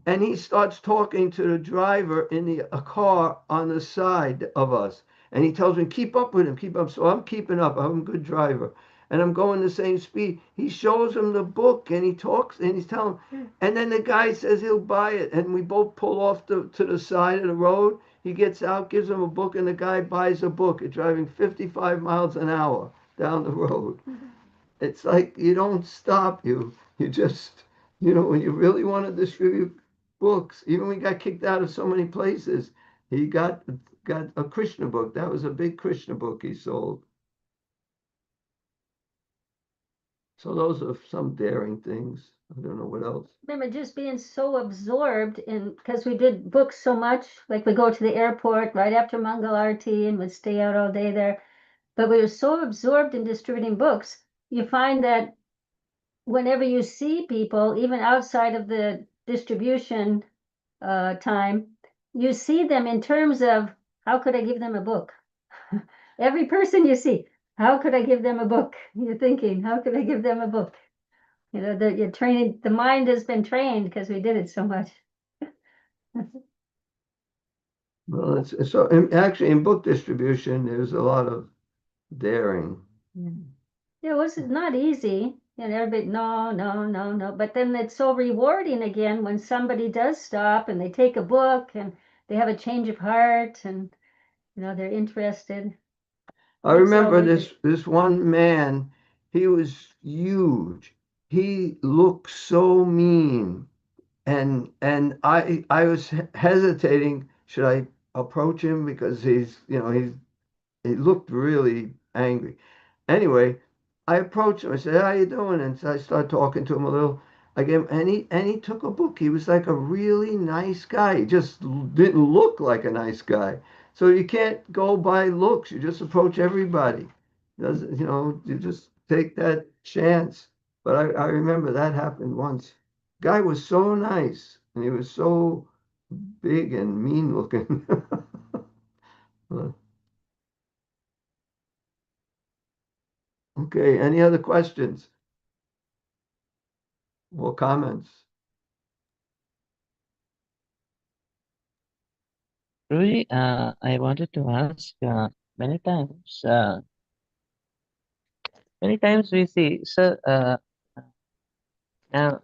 And he starts talking to the driver in a car on the side of us. And he tells me, keep up with him, keep up. So I'm keeping up. I'm a good driver. And I'm going the same speed. He shows him the book and he talks and he's telling him. And then the guy says he'll buy it. And we both pull off to the side of the road. He gets out, gives him a book, and the guy buys a book at driving 55 miles an hour down the road. It's like you don't stop. You just, when you really want to distribute books, even we got kicked out of so many places, he got a Krishna book. That was a big Krishna book he sold. So those are some daring things. I don't know what else. Remember just being so absorbed because we did books so much, like we go to the airport right after Mangal Arati and would stay out all day there. But we were so absorbed in distributing books, you find that whenever you see people, even outside of the distribution time, you see them in terms of how could I give them a book? Every person you see, how could I give them a book? You're thinking, how could I give them a book? You're training, the mind has been trained because we did it so much. Well, actually in book distribution, there's a lot of daring. Yeah, it was not easy. And everybody, no. But then it's so rewarding again when somebody does stop and they take a book and they have a change of heart and they're interested. I remember this one man, he was huge. He looked so mean. And I was hesitating, should I approach him because he looked really angry. Anyway, I approached him. I said, "How you doing?" And so I started talking to him a little. I gave him, and he took a book. He was like a really nice guy. He just didn't look like a nice guy. So you can't go by looks. You just approach everybody. You just take that chance. But I remember that happened once. Guy was so nice, and he was so big and mean looking. Okay, any other questions or comments? Really, I wanted to ask, many times we see, so now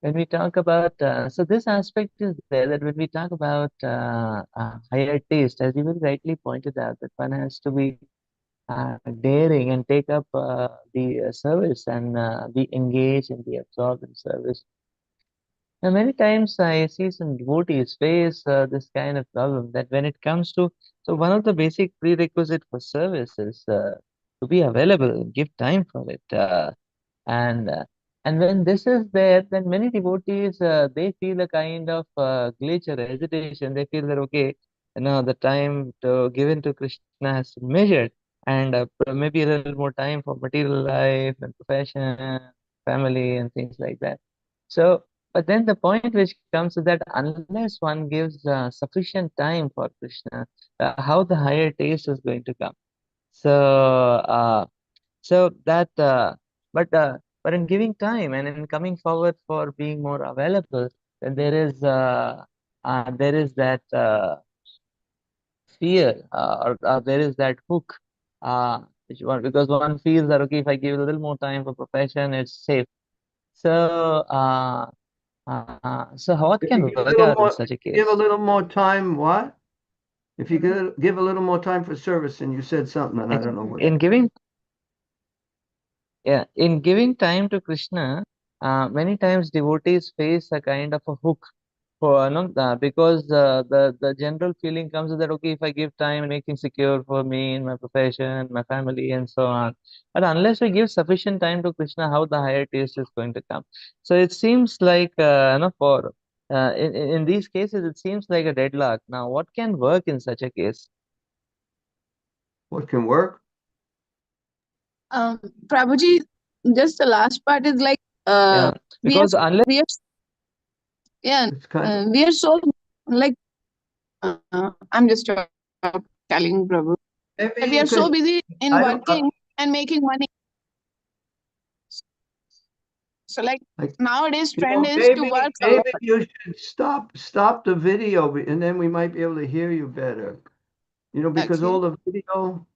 when we talk about, so this aspect is there that when we talk about higher taste, as you very rightly pointed out, that one has to be daring and take up the service and be engaged and be absorbed in service. Now, many times I see some devotees face this kind of problem that when it comes to, so one of the basic prerequisite for service is to be available, give time for it. And uh, and when this is there, then many devotees they feel a kind of glitch or hesitation. They feel that okay, the time given to Krishna has been measured, and maybe a little more time for material life and profession, family, and things like that. So, but then the point which comes is that unless one gives sufficient time for Krishna, how the higher taste is going to come? So, so that, but in giving time and in coming forward for being more available, then there is that fear, or there is that hook, which one, because one feels that okay, if I give a little more time for profession, it's safe. So, so what If can you give a work little out in more, such a give a case? little more time, what? If you give a little more time for service, and you said something, and I don't know what. In giving, yeah, in giving time to Krishna, many times devotees face a kind of a hook for no, because the general feeling comes that okay, if I give time and make things secure for me in my profession, my family, and so on. But unless we give sufficient time to Krishna, how the higher taste is going to come? So it seems like no, for in these cases, it seems like a deadlock. Now, what can work in such a case? What can work? Prabhuji, just the last part is like Yeah, we are because unless we are yeah It's kind of, we are so like I'm just telling Prabhu maybe that we you are so can, busy in I don't, working and making money. So like like, nowadays trend is to maybe work a lot. you should stop the video, and then we might be able to hear you better. Because Okay. all the video,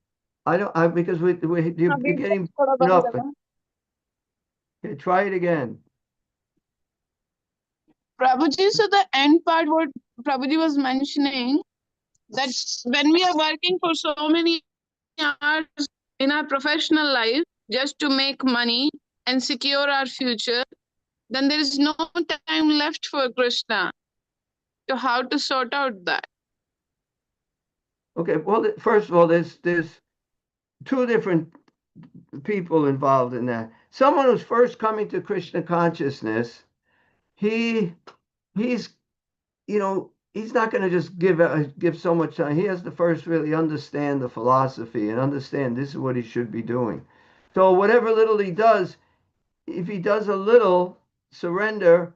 because you're अभी getting थोड़ा broken बंद up. करो. Okay, try it again. Prabhuji, so the end part what Prabhuji was mentioning, that when we are working for so many hours in our professional life just to make money and secure our future, then there is no time left for Krishna. So how to sort out that? Okay, well, first of all, there's two different people involved in that. Someone who's first coming to Krishna consciousness, he he's he's not going to just give so much time. He has to first really understand the philosophy and understand this is what he should be doing. So whatever little he does, if he does a little surrender,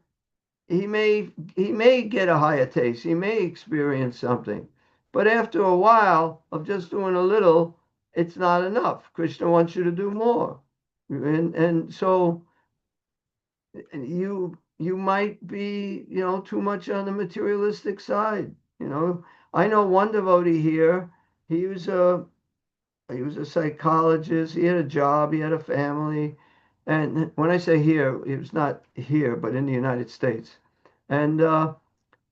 he may get a higher taste. He may experience something. But after a while of just doing a little, it's not enough. Krishna wants you to do more. And so you might be, too much on the materialistic side. I know one devotee here, he was a he was a psychologist, he had a job, he had a family. And when I say here, it was not here, but in the United States. And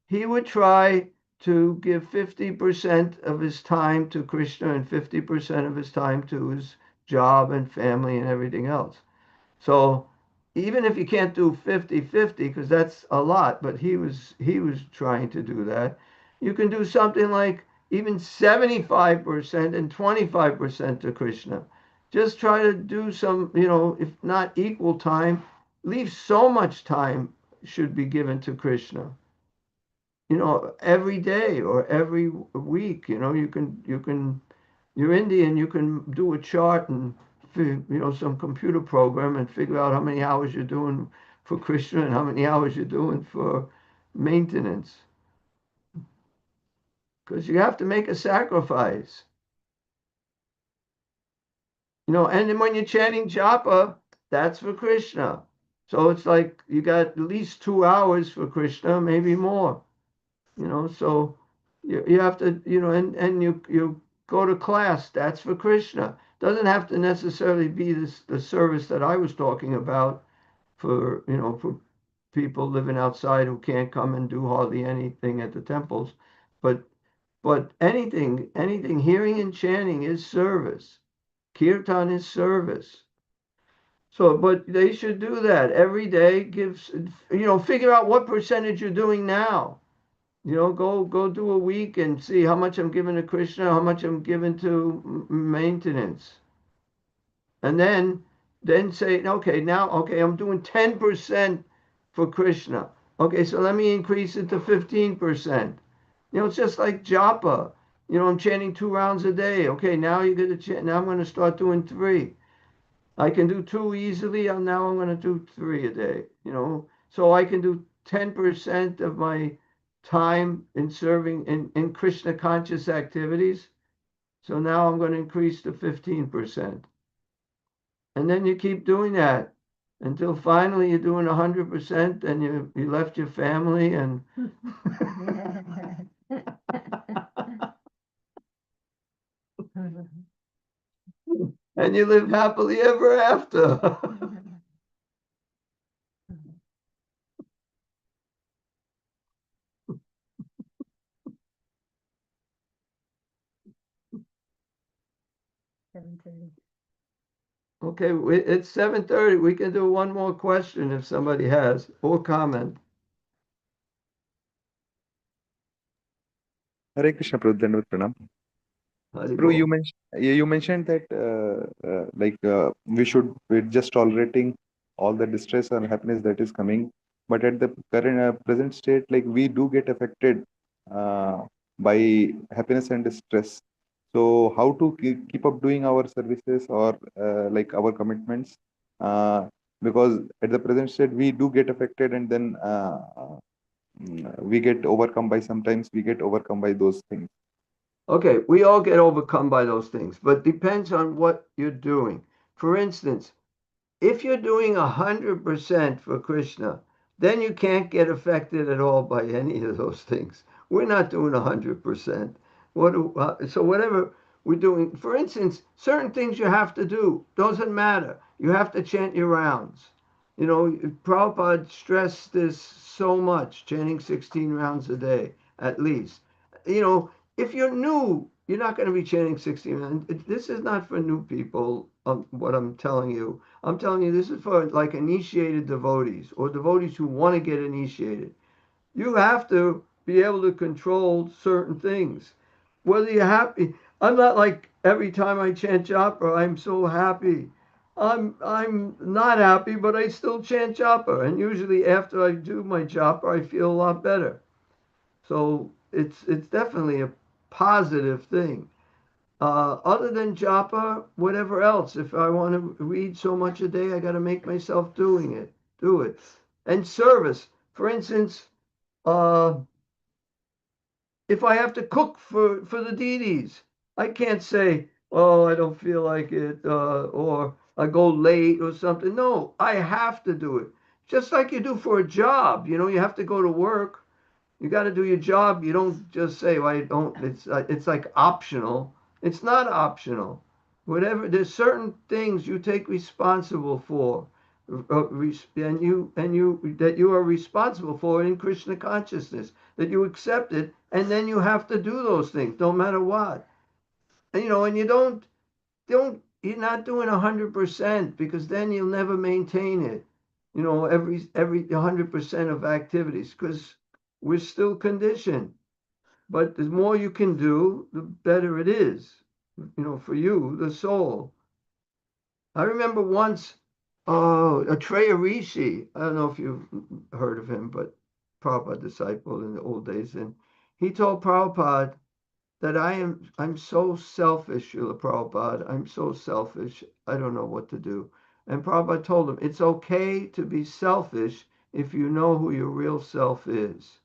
he would try to give 50% of his time to Krishna and 50% of his time to his job and family and everything else. So even if you can't do 50-50, because that's a lot, but he was trying to do that, you can do something like even 75% and 25% to Krishna. Just try to do some, if not equal time, leave so much time should be given to Krishna. Every day or every week, you're Indian, you can do a chart and, some computer program and figure out how many hours you're doing for Krishna and how many hours you're doing for maintenance. Because you have to make a sacrifice. And then when you're chanting japa, that's for Krishna. So it's like you got at least 2 hours for Krishna, maybe more. So you have to, and you go to class, that's for Krishna. Doesn't have to necessarily be the service that I was talking about for people living outside who can't come and do hardly anything at the temples. But anything, hearing and chanting is service. Kirtan is service. So, but they should do that every day. Figure out what percentage you're doing now. Go do a week and see how much I'm giving to Krishna, how much I'm giving to maintenance. And then say, okay, now, okay, I'm doing 10% for Krishna. Okay, so let me increase it to 15%. It's just like japa. I'm chanting 2 rounds a day. Okay, now you're going to chant. Now I'm going to start doing 3. I can do 2 easily. Now I'm going to do 3 a day. So I can do 10% of my time in serving in Krishna conscious activities. So now I'm going to increase to 15%. And then you keep doing that until finally you're doing 100% and you left your family and and you live happily ever after. Okay, it's 7:30. We can do one more question if somebody has or comment. Hare Krishna, Prabhu, Dandavat Pranam. Hari Prabhu, bol. you mentioned that we should be just tolerating all the distress or happiness that is coming, but at the current present state, like we do get affected uh, by happiness and distress. So how to keep up doing our services or like our commitments? Because at the present state, we do get affected, and then we get overcome by sometimes we get overcome by those things. Okay, we all get overcome by those things, but depends on what you're doing. For instance, if you're doing 100% for Krishna, then you can't get affected at all by any of those things. We're not doing 100%. So whatever we're doing, for instance, certain things you have to do, doesn't matter. You have to chant your rounds. Prabhupada stressed this so much, chanting 16 rounds a day, at least. If you're new, you're not going to be chanting 16 rounds. This is not for new people, what I'm telling you. I'm telling you, this is for like initiated devotees or devotees who want to get initiated. You have to be able to control certain things. Whether you're happy, I'm not like every time I chant japa, I'm so happy. I'm not happy, but I still chant japa, and usually after I do my japa, I feel a lot better. So it's definitely a positive thing. Other than japa, whatever else, if I want to read so much a day, I got to make myself do it. And service, for instance, uh, if I have to cook for the deities, I can't say, oh, I don't feel like it, or I go late or something. No, I have to do it. Just like you do for a job, you have to go to work. You got to do your job. You don't just say, well, I don't. It's like optional. It's not optional. Whatever. There's certain things you take responsible for, and you that you are responsible for in Krishna consciousness. That you accept it, and then you have to do those things, no matter what. And you don't. You're not doing 100% because then you'll never maintain it. Every 100% of activities because we're still conditioned. But the more you can do, the better it is, for you, the soul. I remember once, Atreya Rishi, I don't know if you've heard of him, but Prabhupada disciple in the old days, and he told Prabhupada that I'm so selfish, Srila Prabhupada, I'm so selfish, I don't know what to do. And Prabhupada told him, it's okay to be selfish if you know who your real self is.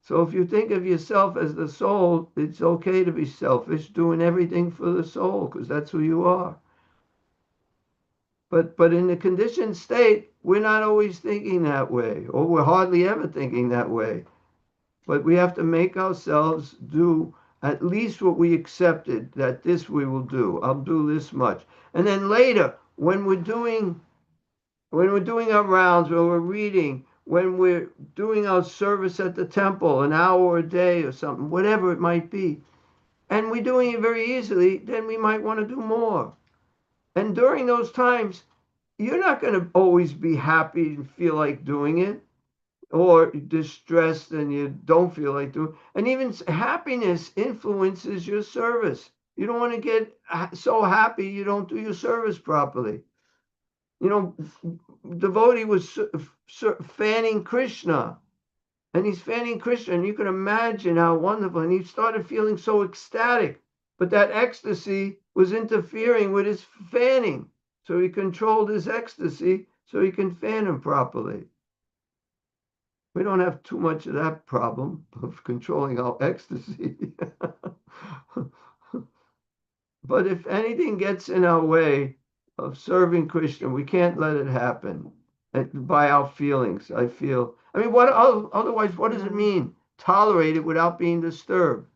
So if you think of yourself as the soul, it's okay to be selfish, doing everything for the soul, because that's who you are. But in the conditioned state, we're not always thinking that way, or we're hardly ever thinking that way. But we have to make ourselves do at least what we accepted, that this we will do. I'll do this much. And then later, when we're doing our rounds, when we're reading, when we're doing our service at the temple, an hour a day or something, whatever it might be, and we're doing it very easily, then we might want to do more. And during those times, you're not going to always be happy and feel like doing it, or distressed and you don't feel like doing it. And even happiness influences your service. You don't want to get so happy you don't do your service properly. Devotee was fanning Krishna. and he's fanning Krishna, and you can imagine how wonderful. And he started feeling so ecstatic, but that ecstasy was interfering with his fanning. So he controlled his ecstasy so he can fan him properly. We don't have too much of that problem of controlling our ecstasy. But if anything gets in our way of serving Krishna, we can't let it happen. And by our feelings, I feel. I mean, otherwise, what does it mean? Tolerate it without being disturbed.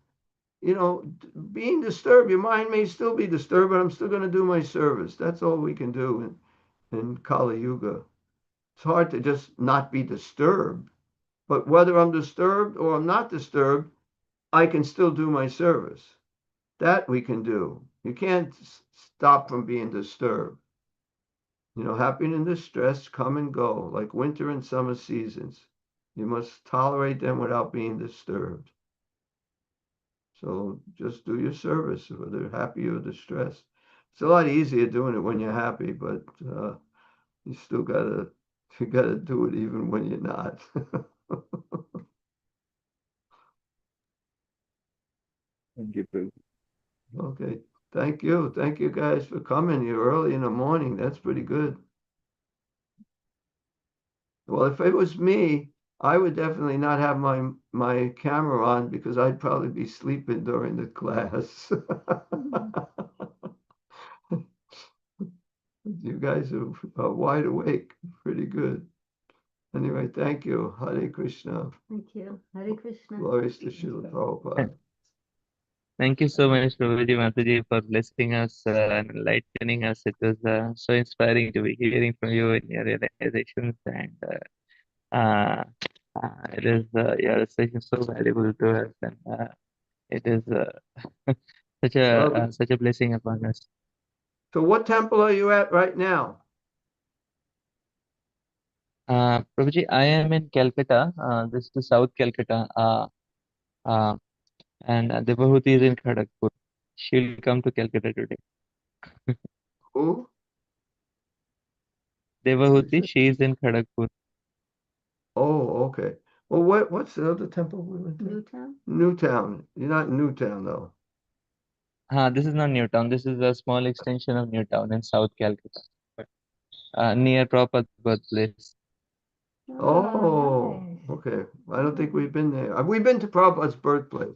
You know, being disturbed, your mind may still be disturbed, but I'm still going to do my service. That's all we can do in Kali Yuga. It's hard to just not be disturbed. But whether I'm disturbed or I'm not disturbed, I can still do my service. That we can do. You can't stop from being disturbed. You know, happiness and distress come and go, like winter and summer seasons. You must tolerate them without being disturbed. So just do your service, whether happy or distressed. It's a lot easier doing it when you're happy, but you still gotta do it even when you're not. Thank you, Prabhu. Okay, thank you guys for coming here early in the morning. That's pretty good. Well, if it was me, I would definitely not have my camera on because I'd probably be sleeping during the class. You guys are wide awake, pretty good. Anyway, thank you. Hare Krishna. Thank you. Hare Krishna. Glories to Srila Prabhupada. Thank you so much, Prabhuji Mataji, for blessing us and enlightening us. It was so inspiring to be hearing from you and your realizations, and it is your realization so valuable to us, and it is Well, such a blessing upon us. so what temple are you at right now? Prabhuji, I am in Calcutta. This is South Calcutta, and Devahuti is in Kharagpur. She'll come to Calcutta today. Who? Devahuti, she is in Kharagpur. Oh, okay. Well, what's the other temple we went to? Newtown? Newtown. You're not in Newtown though. This is not Newtown. This is a small extension of Newtown in South Calcutta, but, near Prabhupada's birthplace. Oh, nice. okay. I don't think we've been there. We've been to Prabhupada's birthplace,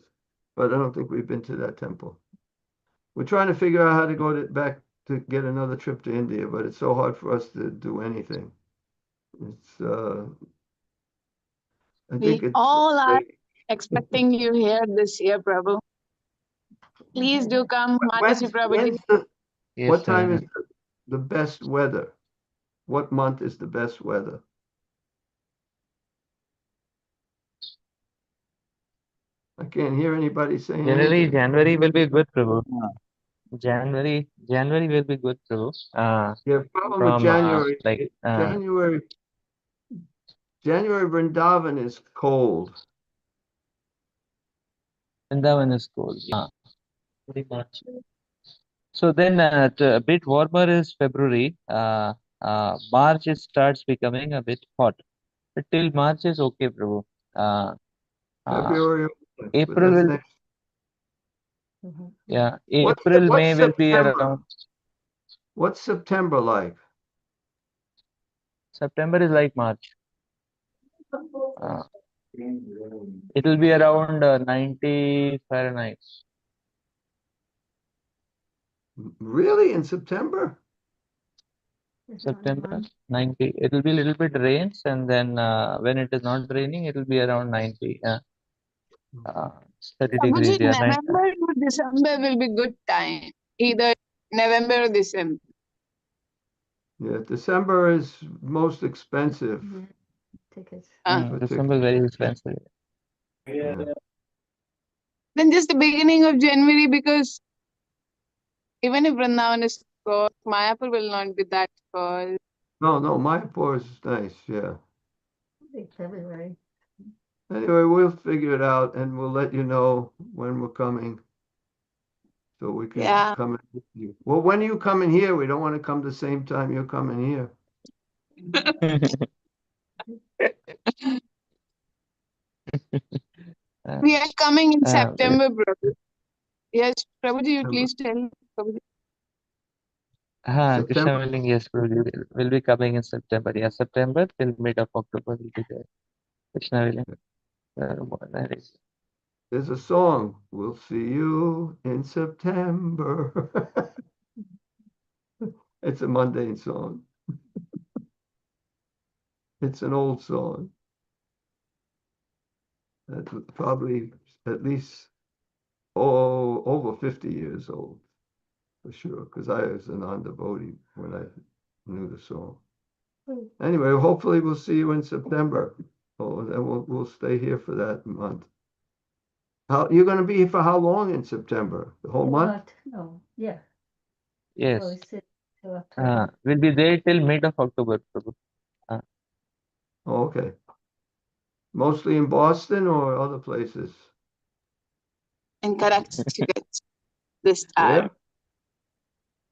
but I don't think we've been to that temple. We're trying to figure out how to go back to get another trip to India, but it's so hard for us to do anything. It's I think We it's all are expecting you here this year, Prabhu. Please do come, Mataji Prabhuji. Yes, what time sir. is the best weather? What month is the best weather? I can't hear anybody saying Generally, anything. January will be good, Prabhu. January will be good, Prabhu. Yeah, problem with From January. like January Vrindavan is cold. Vrindavan is cold. Yeah, pretty much. So then, a bit warmer is February. March it starts becoming a bit hot. But till March is okay, Prabhu. February, but April that's will, next. yeah, What's April, what's May will be September? around. What's September like? September is like March. It will be around 90 Fahrenheit. Really, in September? September 90. It will be a little bit rains, and then when it is not raining, it will be around 90. 30 degrees. Prabhuji, Yeah, November to December will be good time. Either November or December. Yeah, December is most expensive. Tickets. December is very expensive. Yeah. Then just the beginning of January, because even if Vrindavan is cold, Mayapur will not be that cold. No, Mayapur is nice. Yeah. I think February. Anyway, we'll figure it out, and we'll let you know when we're coming, so we can come and meet you. Well, when are you coming here? We don't want to come the same time you're coming here. coming in Uh, September, Prabhu. Yes, Prabhuji, you please tell. Prabhuji. Krishna September. willing, yes, will be coming in September. Yeah, September till mid of October will be there. Krishna willing. That is. There's a song. We'll see you in September. It's a mundane song. It's an old song. That's probably at least over 50 years old, for sure, because I was a non-devotee when I knew the song. Anyway, hopefully we'll see you in September. Oh, then we'll stay here for that month. You're going to be here for how long in September? The whole month? No, yeah. Yes. Well, it's till October. We'll be there till mid of October, Prabhu. Oh, okay. Mostly in Boston or other places? In Connecticut this Where? time.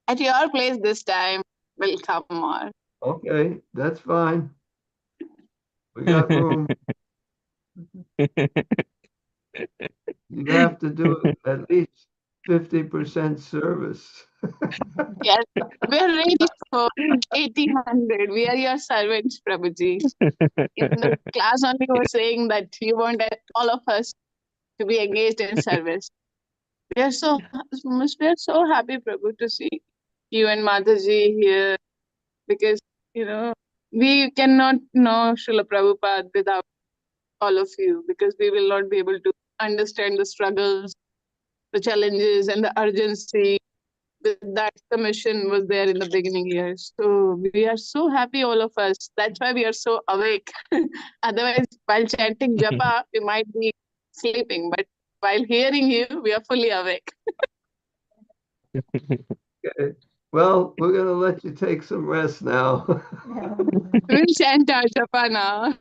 At your place this time. We'll come more. Okay, that's fine. We got room. You have to do at least 50% service. Yes, we're ready for 1800. We are your servants, Prabhuji. In the class only was saying that you want all of us to be engaged in service. We are so happy, Prabhu, to see you and Mataji here, because we cannot know Srila Prabhupada without all of you, because we will not be able to understand the struggles, the challenges, and the urgency that the mission was there in the beginning years. So we are so happy, all of us. That's why we are so awake. Otherwise, while chanting japa, we might be sleeping, but while hearing you, we are fully awake. Okay. Well, we're going to let you take some rest now. We'll chant our japa now.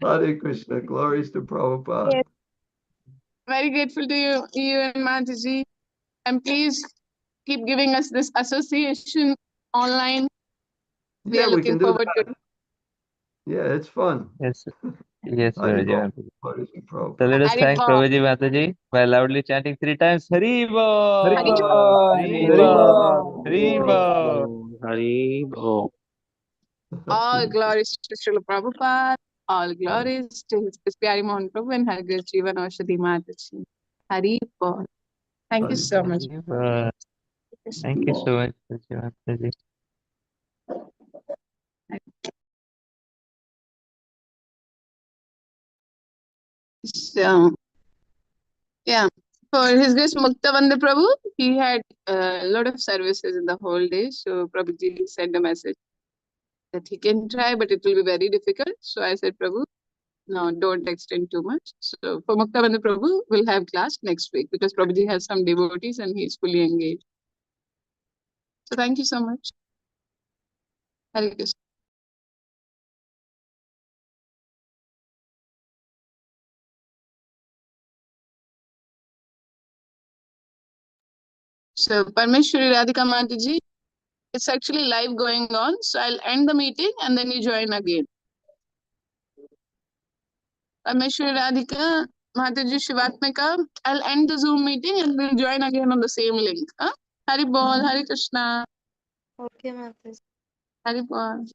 Hare Krishna, glories to Prabhupada. Yes. Very grateful to you and Mataji. And please keep giving us this association online. We are We can looking do forward that. to it. Yeah, it's fun. Yes, yes, Hare Prabhuji. Bol. Mataji. Hare Prabhupada. So let us Hari thank Bol. Prabhuji Mataji by loudly chanting 3 times Hari Bol, Hari Hari Bol, Hari Bol. Hari Bol. All glories to Srila Prabhupada. All glories to His Pyari Mohan Prabhu and HG Jivanausadhi Mataji. Hari Bol. Thank you Hari so Bol. much. Hari Bol. Thank you so much, Prabhuji Mataji. So, yeah, for His Grace Muktavanda Prabhu, he had a lot of services in the whole day. So Prabhuji sent a message that he can try, but it will be very difficult. So I said, Prabhu, no, don't extend too much. So for Muktavanda Prabhu, we'll have class next week because Prabhuji has some devotees and he's fully engaged. So thank you so much. Hare Krishna. So Parmeshwari Radhika Mataji, it's actually live going on. So I'll end the meeting and then you join again. Parmeshwari Radhika Mataji Shivatmika, I'll end the Zoom meeting and we'll join again on the same link. Hari Bol, Hari Krishna. Okay, Mataji. Hari Bol.